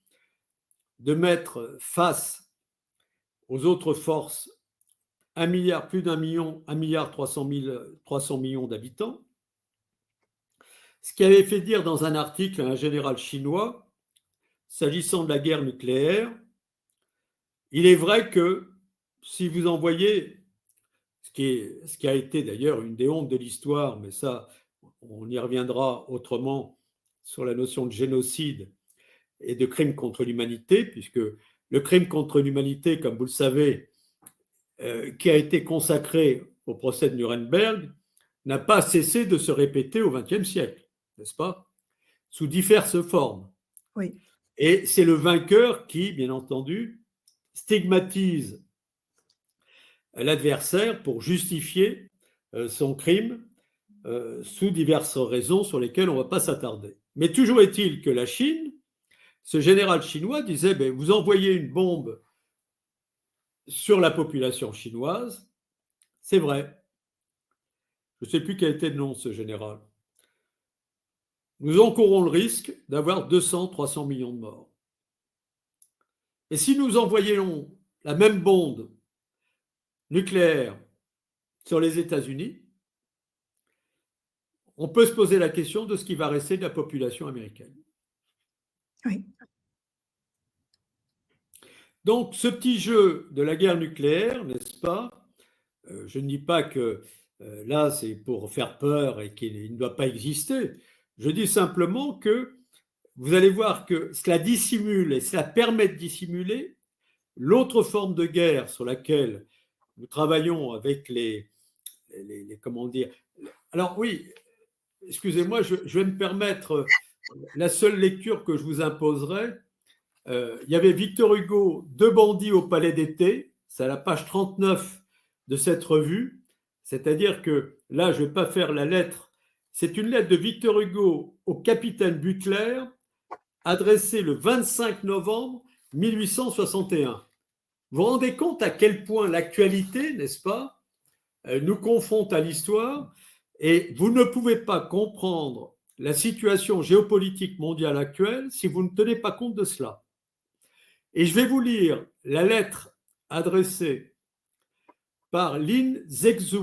de mettre face aux autres forces 1 milliard, plus d'1 million, 1 milliard 300 millions d'habitants. Ce qui avait fait dire dans un article à un général chinois, s'agissant de la guerre nucléaire, il est vrai que si vous envoyez, ce qui a été d'ailleurs une des hontes de l'histoire, mais ça, on y reviendra autrement sur la notion de génocide et de crime contre l'humanité, puisque le crime contre l'humanité, comme vous le savez, qui a été consacré au procès de Nuremberg, n'a pas cessé de se répéter au XXe siècle, n'est-ce pas? Sous diverses formes. Oui. Et c'est le vainqueur qui, bien entendu, stigmatise l'adversaire pour justifier son crime sous diverses raisons sur lesquelles on ne va pas s'attarder. Mais toujours est-il que la Chine, ce général chinois disait, ben, vous envoyez une bombe sur la population chinoise, c'est vrai. Je ne sais plus quel était le nom de ce général. Nous encourons le risque d'avoir 200-300 millions de morts. Et si nous envoyions la même bombe nucléaire sur les États-Unis, on peut se poser la question de ce qui va rester de la population américaine. Oui. Donc, ce petit jeu de la guerre nucléaire, n'est-ce pas? Je ne dis pas que là, c'est pour faire peur et qu'il ne doit pas exister. Je dis simplement que vous allez voir que cela dissimule et cela permet de dissimuler l'autre forme de guerre sur laquelle nous travaillons avec les comment dire. Alors oui, excusez-moi, je vais me permettre la seule lecture que je vous imposerai. Il y avait Victor Hugo, Deux bandits au palais d'été, c'est à la page 39 de cette revue, c'est-à-dire que là, je ne vais pas faire la lettre, c'est une lettre de Victor Hugo au capitaine Butler, adressée le 25 novembre 1861. Vous vous rendez compte à quel point l'actualité, n'est-ce pas, nous confronte à l'histoire, et vous ne pouvez pas comprendre la situation géopolitique mondiale actuelle si vous ne tenez pas compte de cela. Et je vais vous lire la lettre adressée par Lin Zexu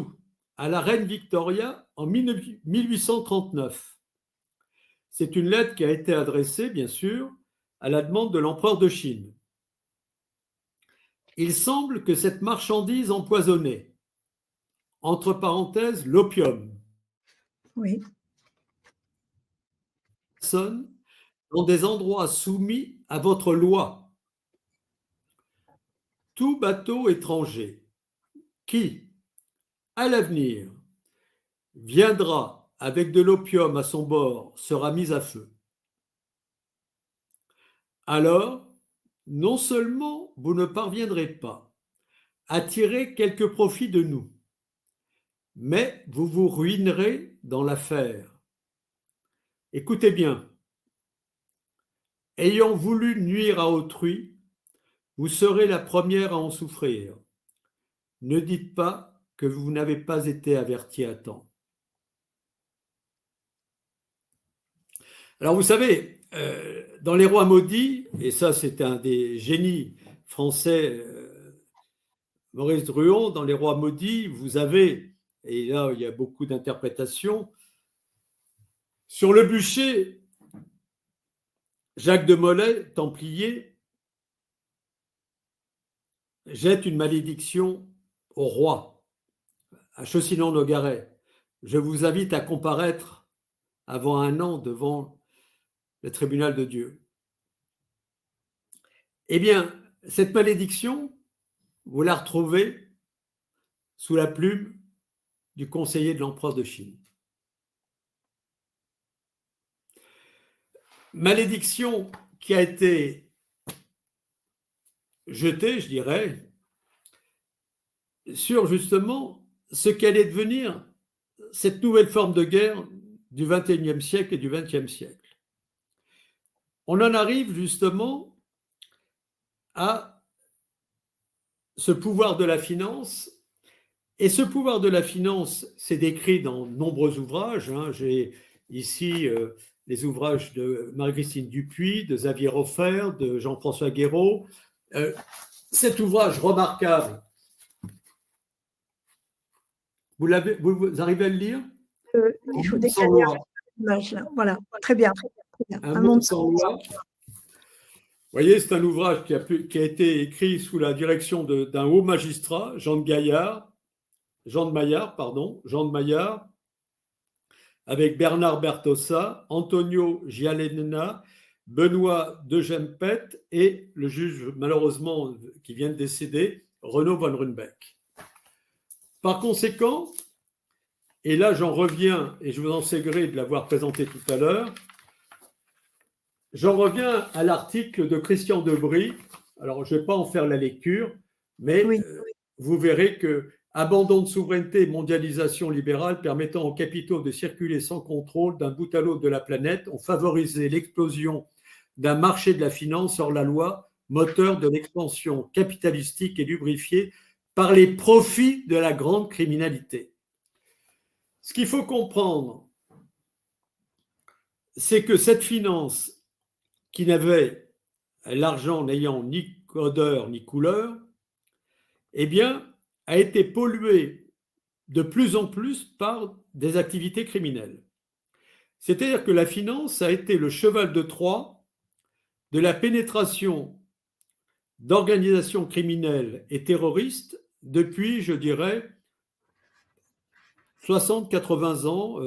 à la reine Victoria en 1839. C'est une lettre qui a été adressée, bien sûr, à la demande de l'empereur de Chine. Il semble que cette marchandise empoisonnée, entre parenthèses, l'opium, Oui. sonne dans des endroits soumis à votre loi. Tout bateau étranger qui, à l'avenir, viendra avec de l'opium à son bord sera mis à feu. Alors, non seulement vous ne parviendrez pas à tirer quelque profit de nous, mais vous vous ruinerez dans l'affaire. Écoutez bien, ayant voulu nuire à autrui, vous serez la première à en souffrir. Ne dites pas que vous n'avez pas été averti à temps. Alors vous savez, dans Les Rois maudits, et ça c'est un des génies français, Maurice Druon, dans Les Rois maudits, vous avez, et là il y a beaucoup d'interprétations, sur le bûcher, Jacques de Molay, templier, jette une malédiction au roi, à Chaucillon-Nogaret, je vous invite à comparaître avant 1 an devant le tribunal de Dieu. Eh bien, cette malédiction, vous la retrouvez sous la plume du conseiller de l'empereur de Chine. Malédiction qui a été jetée, je dirais, sur justement ce qu'allait devenir cette nouvelle forme de guerre du XXIe siècle et du XXe siècle. On en arrive justement à ce pouvoir de la finance. Et ce pouvoir de la finance, c'est décrit dans de nombreux ouvrages. J'ai ici les ouvrages de Marie-Christine Dupuis, de Xavier Hofer, de Jean-François Guéraud. Cet ouvrage remarquable, vous arrivez à le lire? Il faut décaler l'image là. Voilà, très bien. Un monde sans loi. Vous voyez, c'est un ouvrage qui a été écrit sous la direction d'un haut magistrat, Jean de Maillard, avec Bernard Bertossa, Antonio Gialenna, Benoît de Gempet et le juge, malheureusement, qui vient de décéder, Renaud von Runebeck. Par conséquent, et là j'en reviens, et je vous en sais gré de l'avoir présenté tout à l'heure, j'en reviens à l'article de Christian Debris. Alors, je ne vais pas en faire la lecture, mais oui. Vous verrez que abandon de souveraineté, mondialisation libérale permettant aux capitaux de circuler sans contrôle d'un bout à l'autre de la planète ont favorisé l'explosion d'un marché de la finance hors la loi, moteur de l'expansion capitalistique et lubrifié par les profits de la grande criminalité. Ce qu'il faut comprendre, c'est que cette finance qui n'avait l'argent n'ayant ni odeur ni couleur, eh bien, a été polluée de plus en plus par des activités criminelles. C'est-à-dire que la finance a été le cheval de Troie de la pénétration d'organisations criminelles et terroristes depuis, je dirais, 60-80 ans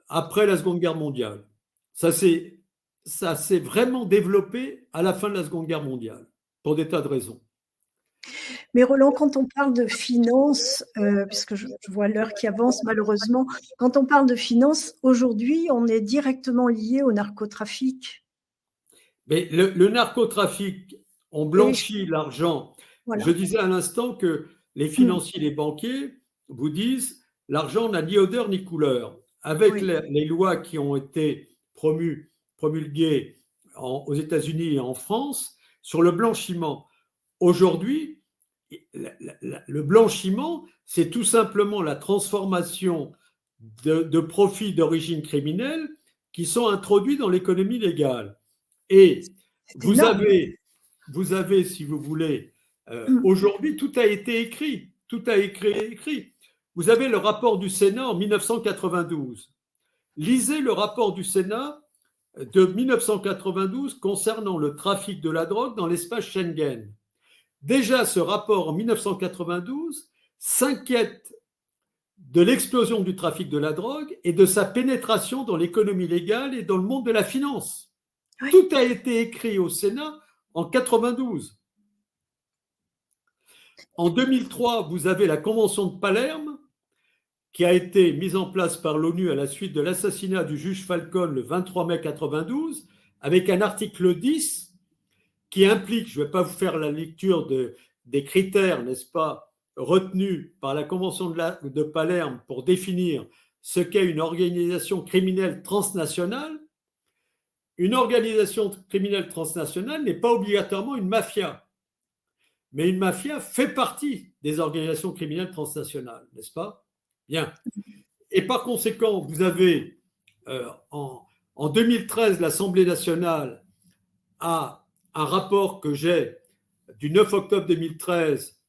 après la Seconde Guerre mondiale. Ça s'est vraiment développé à la fin de la Seconde Guerre mondiale, pour des tas de raisons. Mais Roland, quand on parle de finance, puisque je vois l'heure qui avance malheureusement, quand on parle de finance, aujourd'hui, on est directement lié au narcotrafic. Mais le narcotrafic, on blanchit l'argent. Voilà. Je disais à l'instant que les financiers, les banquiers vous disent l'argent n'a ni odeur ni couleur. Avec les lois qui ont été promulguées aux États-Unis et en France sur le blanchiment, aujourd'hui, le blanchiment, c'est tout simplement la transformation de profits d'origine criminelle qui sont introduits dans l'économie légale. Et vous avez, si vous voulez, aujourd'hui, tout a été écrit. Tout a été écrit. Vous avez le rapport du Sénat en 1992. Lisez le rapport du Sénat de 1992 concernant le trafic de la drogue dans l'espace Schengen. Déjà, ce rapport en 1992 s'inquiète de l'explosion du trafic de la drogue et de sa pénétration dans l'économie légale et dans le monde de la finance. Oui. Tout a été écrit au Sénat en 1992. En 2003, vous avez la Convention de Palerme qui a été mise en place par l'ONU à la suite de l'assassinat du juge Falcon le 23 mai 1992, avec un article 10 qui implique, je ne vais pas vous faire la lecture des critères, n'est-ce pas, retenus par la Convention de Palerme pour définir ce qu'est une organisation criminelle transnationale. Une organisation criminelle transnationale n'est pas obligatoirement une mafia, mais une mafia fait partie des organisations criminelles transnationales, n'est-ce pas? Bien. Et par conséquent, vous avez en 2013, l'Assemblée nationale a un rapport que j'ai du 9 octobre 2013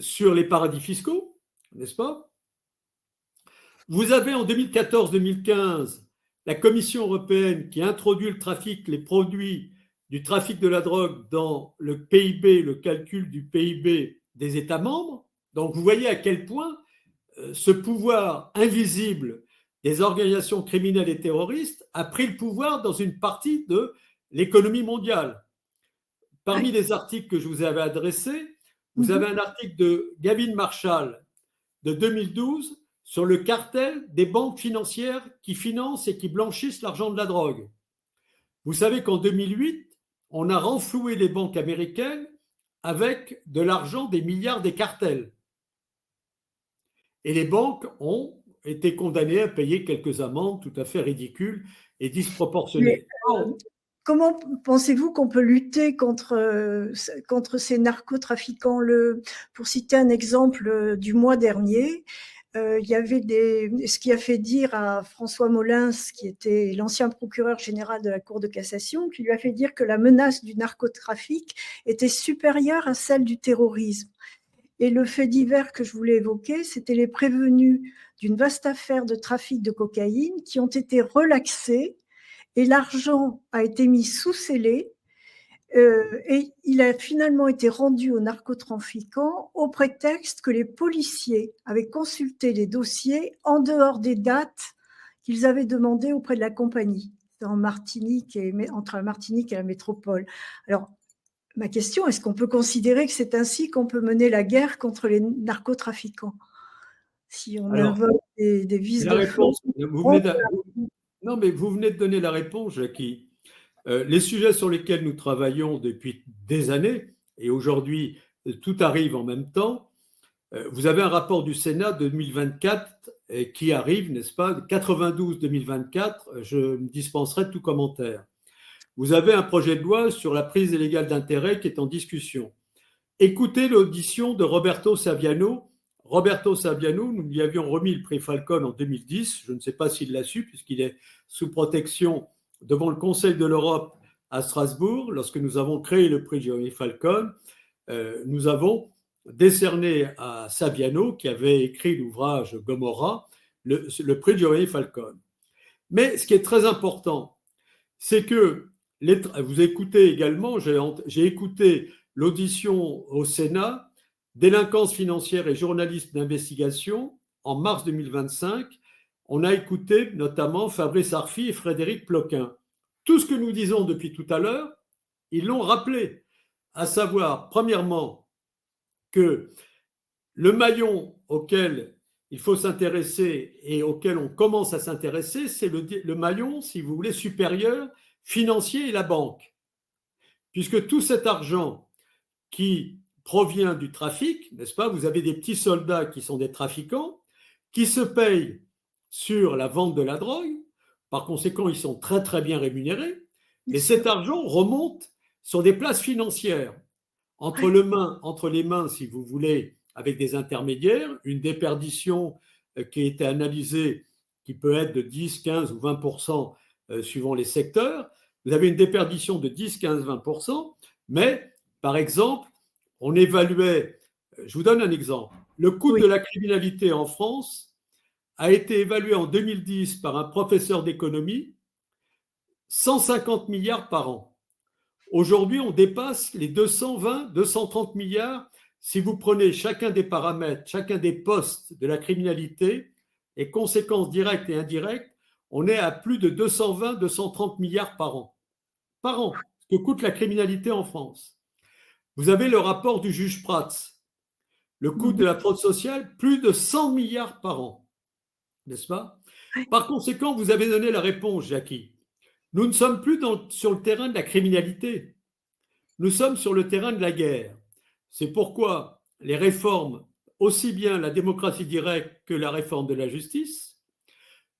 sur les paradis fiscaux, n'est-ce pas? Vous avez en 2014-2015 la Commission européenne qui introduit les produits du trafic de la drogue dans le PIB, le calcul du PIB des États membres. Donc vous voyez à quel point ce pouvoir invisible des organisations criminelles et terroristes a pris le pouvoir dans une partie de l'économie mondiale. Parmi les articles que je vous avais adressés, vous avez un article de Gavin Marshall de 2012 sur le cartel des banques financières qui financent et qui blanchissent l'argent de la drogue. Vous savez qu'en 2008, on a renfloué les banques américaines avec de l'argent des milliards des cartels. Et les banques ont été condamnées à payer quelques amendes tout à fait ridicules et disproportionnées. Comment pensez-vous qu'on peut lutter contre ces narcotrafiquants? Pour citer un exemple du mois dernier, il y avait ce qui a fait dire à François Molins, qui était l'ancien procureur général de la Cour de cassation, qui lui a fait dire que la menace du narcotrafic était supérieure à celle du terrorisme. Et le fait divers que je voulais évoquer, c'était les prévenus d'une vaste affaire de trafic de cocaïne qui ont été relaxés et l'argent a été mis sous scellé et il a finalement été rendu aux narcotrafiquants au prétexte que les policiers avaient consulté les dossiers en dehors des dates qu'ils avaient demandées auprès de la compagnie, en Martinique entre la Martinique et la métropole. Alors, ma question, est-ce qu'on peut considérer que c'est ainsi qu'on peut mener la guerre contre les narcotrafiquants? Si on invoque des vices de réponse, non, mais vous venez de donner la réponse, Jackie. Les sujets sur lesquels nous travaillons depuis des années, et aujourd'hui tout arrive en même temps, vous avez un rapport du Sénat de 2024 qui arrive, n'est-ce pas, 92-2024, je me dispenserai de tout commentaire. Vous avez un projet de loi sur la prise illégale d'intérêt qui est en discussion. Écoutez l'audition de Roberto Saviano. Roberto Saviano, nous lui avions remis le prix Falcon en 2010. Je ne sais pas s'il l'a su, puisqu'il est sous protection devant le Conseil de l'Europe à Strasbourg. Lorsque nous avons créé le prix Jeremy Falcon, nous avons décerné à Saviano, qui avait écrit l'ouvrage Gomorrah, le prix Jeremy Falcon. Mais ce qui est très important, c'est que vous écoutez également, j'ai écouté l'audition au Sénat, délinquance financière et journalisme d'investigation, en mars 2025. On a écouté notamment Fabrice Arfi et Frédéric Ploquin. Tout ce que nous disons depuis tout à l'heure, ils l'ont rappelé, à savoir, premièrement, que le maillon auquel il faut s'intéresser et auquel on commence à s'intéresser, c'est le maillon, si vous voulez, supérieur, financier et la banque. Puisque tout cet argent qui provient du trafic, n'est-ce pas, vous avez des petits soldats qui sont des trafiquants, qui se payent sur la vente de la drogue, par conséquent, ils sont très très bien rémunérés, et cet argent remonte sur des places financières, entre les mains, si vous voulez, avec des intermédiaires, une déperdition qui a été analysée, qui peut être de 10, 15 ou 20% suivant les secteurs. Vous avez une déperdition de 10, 15, 20%, mais par exemple, on évaluait, je vous donne un exemple, le coût de la criminalité en France a été évalué en 2010 par un professeur d'économie, 150 milliards par an. Aujourd'hui, on dépasse les 220, 230 milliards si vous prenez chacun des paramètres, chacun des postes de la criminalité et conséquences directes et indirectes, on est à plus de 220, 230 milliards par an. Par an, ce que coûte la criminalité en France. Vous avez le rapport du juge Prats. Le coût de la fraude sociale, plus de 100 milliards par an. N'est-ce pas? Par conséquent, vous avez donné la réponse, Jackie. Nous ne sommes plus sur le terrain de la criminalité. Nous sommes sur le terrain de la guerre. C'est pourquoi les réformes, aussi bien la démocratie directe que la réforme de la justice,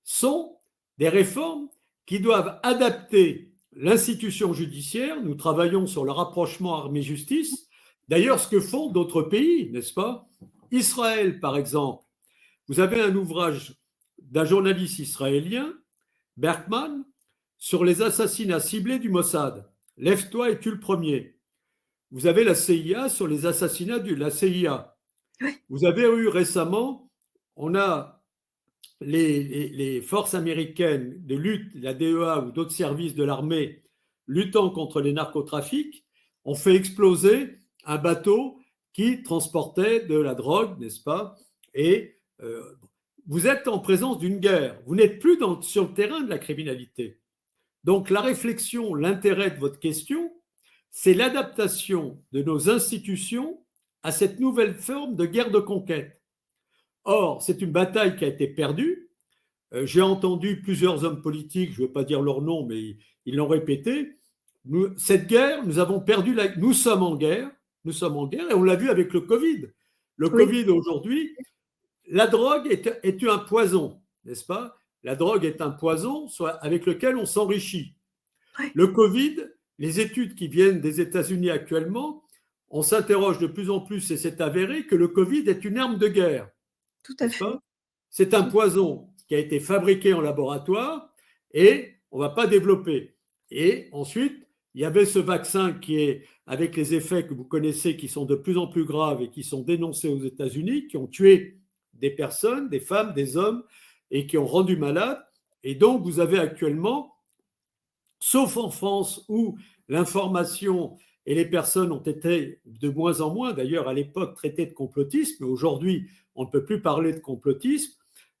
sont des réformes qui doivent adapter l'institution judiciaire. Nous travaillons sur le rapprochement armée-justice. D'ailleurs, ce que font d'autres pays, n'est-ce pas? Israël, par exemple. Vous avez un ouvrage d'un journaliste israélien, Berkman, sur les assassinats ciblés du Mossad. Lève-toi et tue le premier. Vous avez la CIA sur les assassinats de la CIA. Vous avez eu récemment, on a les forces américaines de lutte, la DEA ou d'autres services de l'armée luttant contre les narcotrafics, ont fait exploser un bateau qui transportait de la drogue, n'est-ce pas? Et vous êtes en présence d'une guerre. Vous n'êtes plus sur le terrain de la criminalité. Donc la réflexion, l'intérêt de votre question, c'est l'adaptation de nos institutions à cette nouvelle forme de guerre de conquête. Or, c'est une bataille qui a été perdue. J'ai entendu plusieurs hommes politiques, je ne veux pas dire leur nom, mais ils l'ont répété. Cette guerre, nous avons perdu. Nous sommes en guerre. Nous sommes en guerre et on l'a vu avec le Covid. Le Covid aujourd'hui, la drogue est un poison, n'est-ce pas? La drogue est un poison avec lequel on s'enrichit. Oui. Le Covid, les études qui viennent des États-Unis actuellement, on s'interroge de plus en plus et c'est avéré que le Covid est une arme de guerre. Tout à fait. C'est un poison qui a été fabriqué en laboratoire et on ne va pas développer. Et ensuite, il y avait ce vaccin qui est, avec les effets que vous connaissez, qui sont de plus en plus graves et qui sont dénoncés aux États-Unis, qui ont tué des personnes, des femmes, des hommes, et qui ont rendu malades. Et donc, vous avez actuellement, sauf en France où l'information et les personnes ont été de moins en moins, d'ailleurs à l'époque, traitées de complotisme, mais aujourd'hui, on ne peut plus parler de complotisme,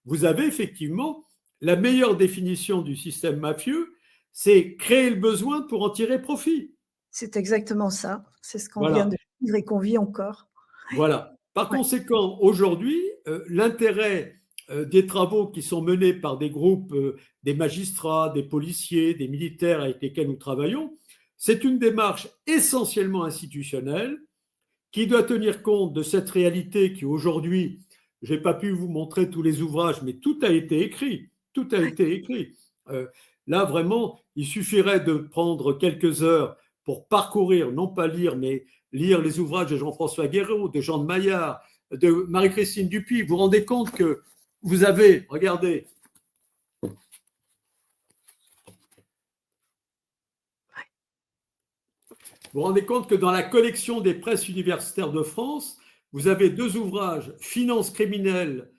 vous avez effectivement la meilleure définition du système mafieux, c'est créer le besoin pour en tirer profit. C'est exactement ça. C'est ce qu'on vient de vivre et qu'on vit encore. Voilà. Par conséquent, aujourd'hui, l'intérêt des travaux qui sont menés par des groupes, des magistrats, des policiers, des militaires avec lesquels nous travaillons, c'est une démarche essentiellement institutionnelle qui doit tenir compte de cette réalité qui aujourd'hui, je n'ai pas pu vous montrer tous les ouvrages, mais tout a été écrit. Tout a été écrit. Là, vraiment, il suffirait de prendre quelques heures pour parcourir, non pas lire, mais lire les ouvrages de Jean-François Guéraud, de Jean de Maillard, de Marie-Christine Dupuy. Vous vous rendez compte que vous avez, regardez, vous vous rendez compte que dans la collection des presses universitaires de France, vous avez 2 ouvrages, Finances criminelles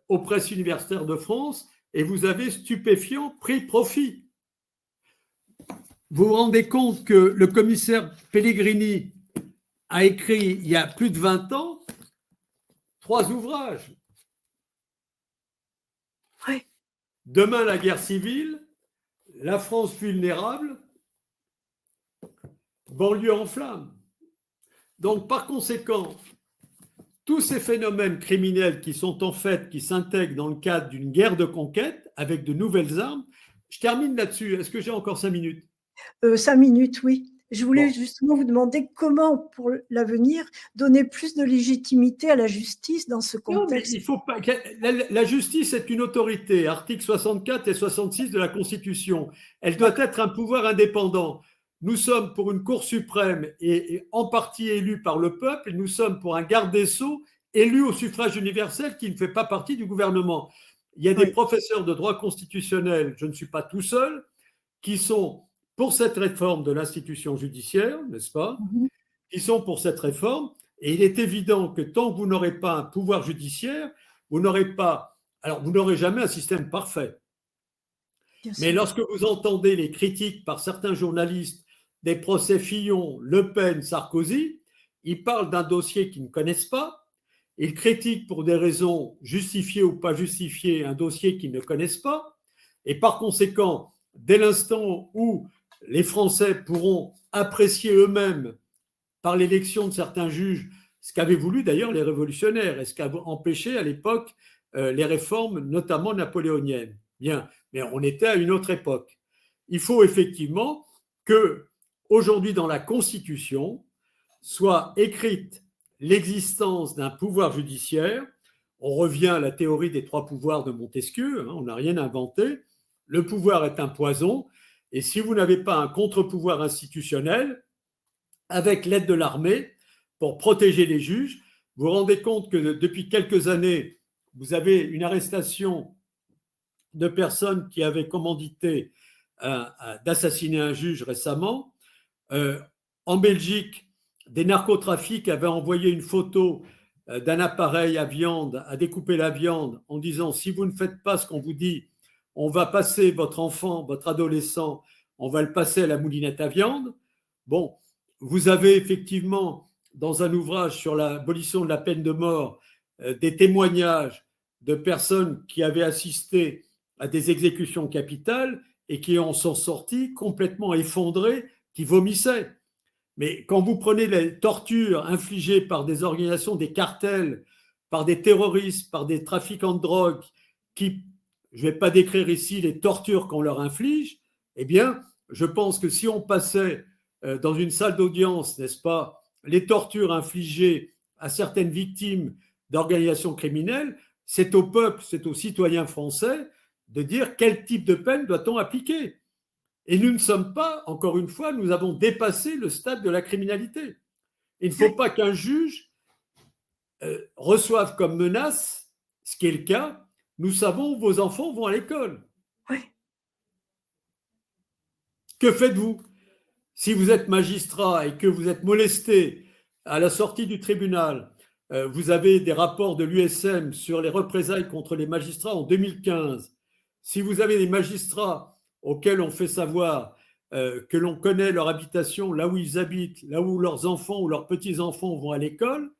aux presses universitaires de France, et vous avez Stupéfiants, prix-profit. Vous vous rendez compte que le commissaire Pellegrini a écrit il y a plus de 20 ans 3 ouvrages. Oui. Demain, la guerre civile, la France vulnérable, banlieue en flammes. Donc, par conséquent, tous ces phénomènes criminels qui sont en fait, qui s'intègrent dans le cadre d'une guerre de conquête avec de nouvelles armes, je termine là-dessus. Est-ce que j'ai encore 5 minutes? 5 minutes, oui. Je voulais justement vous demander comment, pour l'avenir, donner plus de légitimité à la justice dans ce contexte. Non, mais il faut pas. La justice est une autorité, articles 64 et 66 de la Constitution. Elle doit être un pouvoir indépendant. Nous sommes pour une Cour suprême et en partie élue par le peuple, et nous sommes pour un garde des Sceaux élu au suffrage universel qui ne fait pas partie du gouvernement. Il y a des professeurs de droit constitutionnel, je ne suis pas tout seul, qui sont pour cette réforme de l'institution judiciaire, n'est-ce pas? Qui sont pour cette réforme. Et il est évident que tant que vous n'aurez pas un pouvoir judiciaire, vous n'aurez pas. Alors, vous n'aurez jamais un système parfait. Mais lorsque vous entendez les critiques par certains journalistes des procès Fillon, Le Pen, Sarkozy, ils parlent d'un dossier qu'ils ne connaissent pas. Ils critiquent pour des raisons justifiées ou pas justifiées un dossier qu'ils ne connaissent pas. Et par conséquent, dès l'instant où les Français pourront apprécier eux-mêmes par l'élection de certains juges, ce qu'avaient voulu d'ailleurs les révolutionnaires et ce qu'a empêché à l'époque les réformes, notamment napoléoniennes. Bien, mais on était à une autre époque. Il faut effectivement que, aujourd'hui, dans la Constitution, soit écrite l'existence d'un pouvoir judiciaire. On revient à la théorie des 3 pouvoirs de Montesquieu, on n'a rien inventé. Le pouvoir est un poison, et si vous n'avez pas un contre-pouvoir institutionnel, avec l'aide de l'armée, pour protéger les juges, vous vous rendez compte que depuis quelques années, vous avez une arrestation de personnes qui avaient commandité d'assassiner un juge récemment. En Belgique, des narcotrafics avaient envoyé une photo d'un appareil à viande, à découper la viande, en disant « si vous ne faites pas ce qu'on vous dit, on va passer votre enfant, votre adolescent, on va le passer à la moulinette à viande ». Bon, vous avez effectivement, dans un ouvrage sur l'abolition de la peine de mort, des témoignages de personnes qui avaient assisté à des exécutions capitales et qui en sont sortis complètement effondrés, qui vomissaient. Mais quand vous prenez les tortures infligées par des organisations, des cartels, par des terroristes, par des trafiquants de drogue, qui, je ne vais pas décrire ici les tortures qu'on leur inflige, eh bien, je pense que si on passait dans une salle d'audience, n'est-ce pas, les tortures infligées à certaines victimes d'organisations criminelles, c'est au peuple, c'est aux citoyens français de dire quel type de peine doit-on appliquer. Et nous ne sommes pas, encore une fois, nous avons dépassé le stade de la criminalité. Il ne faut pas qu'un juge reçoive comme menace, ce qui est le cas, nous savons où vos enfants vont à l'école. Oui. Que faites-vous? Si vous êtes magistrat et que vous êtes molesté à la sortie du tribunal, vous avez des rapports de l'USM sur les représailles contre les magistrats en 2015. Si vous avez des magistrats auxquels on fait savoir que l'on connaît leur habitation, là où ils habitent, là où leurs enfants ou leurs petits-enfants vont à l'école,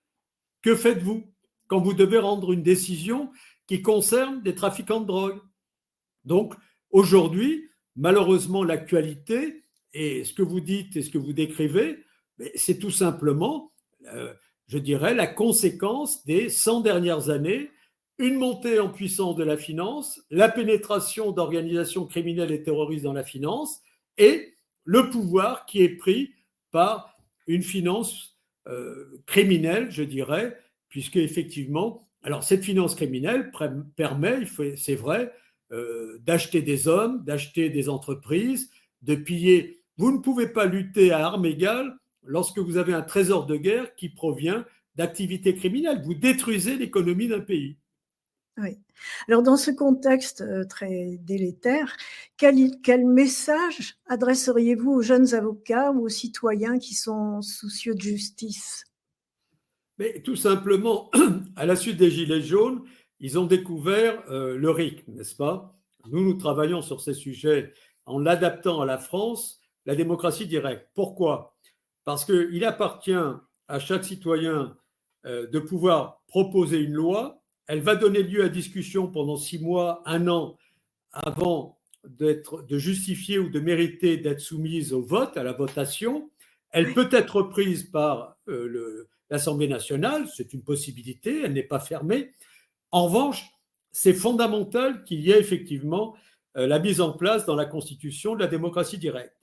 que faites-vous quand vous devez rendre une décision qui concerne des trafiquants de drogue? Donc, aujourd'hui, malheureusement, l'actualité et ce que vous dites et ce que vous décrivez, c'est tout simplement, je dirais, la conséquence des 100 dernières années, une montée en puissance de la finance, la pénétration d'organisations criminelles et terroristes dans la finance et le pouvoir qui est pris par une finance criminelle, je dirais, puisque effectivement, alors cette finance criminelle permet, c'est vrai, d'acheter des hommes, d'acheter des entreprises, de piller. Vous ne pouvez pas lutter à armes égales lorsque vous avez un trésor de guerre qui provient d'activités criminelles. Vous détruisez l'économie d'un pays. Oui. Alors, dans ce contexte très délétère, quel message adresseriez-vous aux jeunes avocats ou aux citoyens qui sont soucieux de justice? Mais tout simplement, à la suite des Gilets jaunes, ils ont découvert le rythme, n'est-ce pas? Nous travaillons sur ces sujets en l'adaptant à la France, la démocratie directe. Pourquoi? Parce qu'il appartient à chaque citoyen de pouvoir proposer une loi. Elle va donner lieu à discussion pendant 6 mois, 1 an, avant de justifier ou de mériter d'être soumise au vote, à la votation. Elle peut être prise par l'Assemblée nationale, c'est une possibilité, elle n'est pas fermée. En revanche, c'est fondamental qu'il y ait effectivement la mise en place dans la Constitution de la démocratie directe.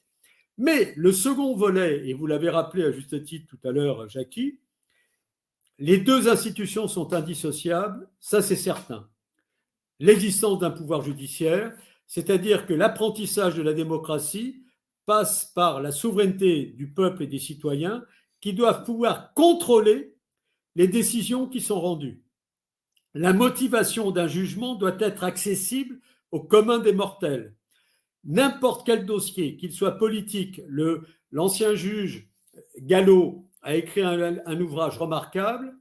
Mais le second volet, et vous l'avez rappelé à juste titre tout à l'heure, Jackie, les deux institutions sont indissociables, ça c'est certain. L'existence d'un pouvoir judiciaire, c'est-à-dire que l'apprentissage de la démocratie passe par la souveraineté du peuple et des citoyens qui doivent pouvoir contrôler les décisions qui sont rendues. La motivation d'un jugement doit être accessible au commun des mortels. N'importe quel dossier, qu'il soit politique, l'ancien juge Gallo a écrit un ouvrage remarquable,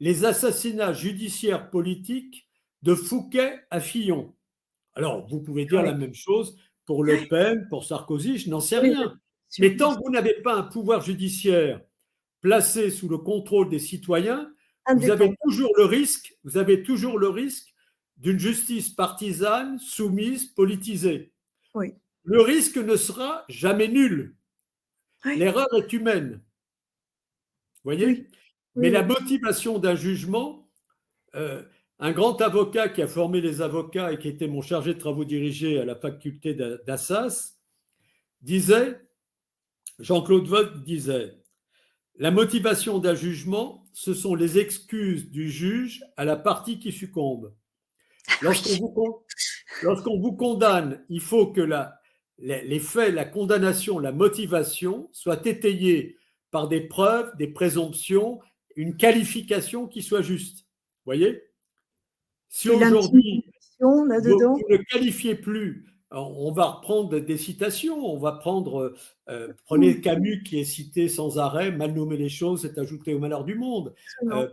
Les assassinats judiciaires politiques de Fouquet à Fillon. Alors, vous pouvez dire la même chose pour Le Pen, pour Sarkozy, je n'en sais rien. Mais tant que vous n'avez pas un pouvoir judiciaire placé sous le contrôle des citoyens, vous avez toujours le risque d'une justice partisane, soumise, politisée. Oui. Le risque ne sera jamais nul. Oui. L'erreur est humaine. Vous voyez? Oui. Mais la motivation d'un jugement, un grand avocat qui a formé les avocats et qui était mon chargé de travaux dirigés à la faculté d'Assas, Jean-Claude Vogt disait, la motivation d'un jugement, ce sont les excuses du juge à la partie qui succombe. Lorsqu'on vous condamne, il faut que les faits, la condamnation, la motivation soient étayés par des preuves, des présomptions, une qualification qui soit juste. Vous voyez? Si aujourd'hui, vous ne qualifiez plus, on va reprendre des citations, on va prendre, prenez Camus qui est cité sans arrêt, mal nommer les choses, c'est ajouter au malheur du monde.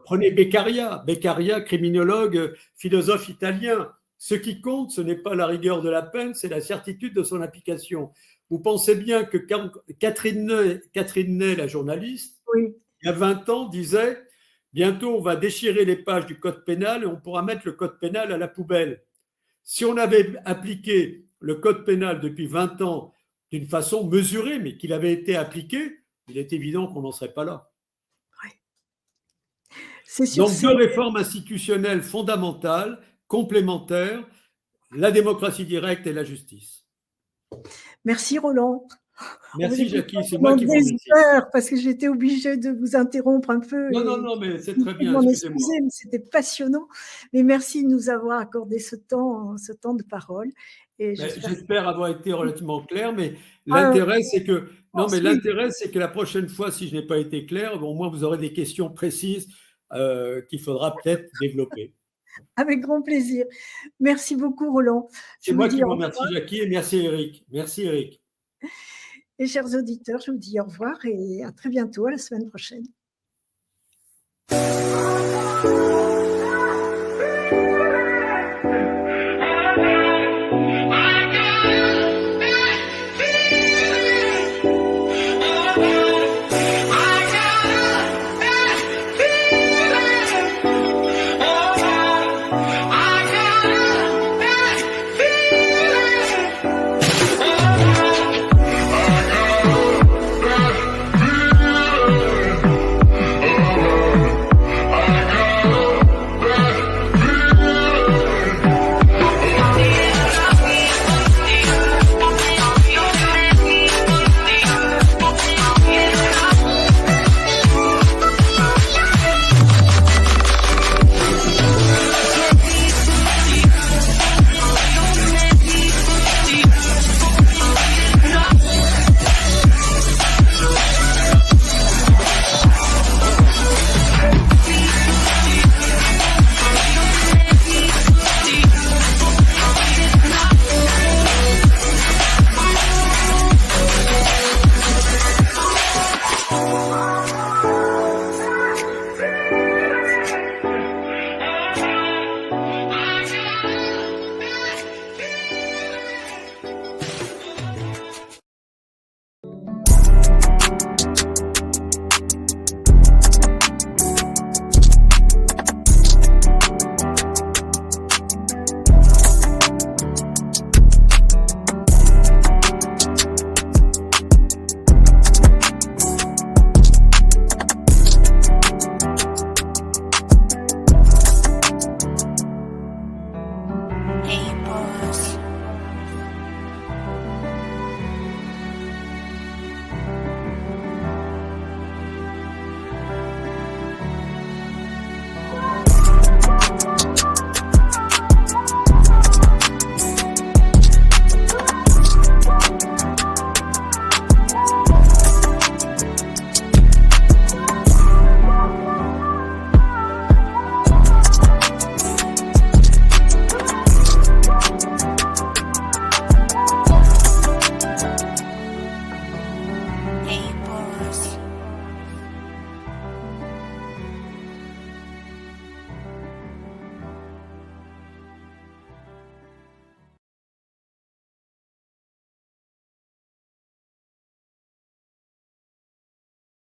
Prenez Beccaria, criminologue, philosophe italien. Ce qui compte, ce n'est pas la rigueur de la peine, c'est la certitude de son application. Vous pensez bien que Catherine Ney, la journaliste, il y a 20 ans, disait bientôt on va déchirer les pages du code pénal et on pourra mettre le code pénal à la poubelle. Si on avait appliqué le code pénal depuis 20 ans d'une façon mesurée, mais qu'il avait été appliqué, il est évident qu'on n'en serait pas là. Donc, deux réformes institutionnelles fondamentales, complémentaires, la démocratie directe et la justice. Merci Roland. Merci Jackie, c'est moi qui vous remercie. Parce que j'étais obligée de vous interrompre un peu. Non, mais c'est très bien, excusez-moi. C'était passionnant. Mais merci de nous avoir accordé ce temps de parole. J'espère avoir été relativement clair, mais l'intérêt, c'est que l'intérêt, c'est que la prochaine fois, si je n'ai pas été clair, au moins vous aurez des questions précises qu'il faudra peut-être développer. Avec grand plaisir. Merci beaucoup, Roland. C'est moi qui vous remercie, Jackie, et merci Eric. Merci Eric. Et chers auditeurs, je vous dis au revoir et à très bientôt, à la semaine prochaine.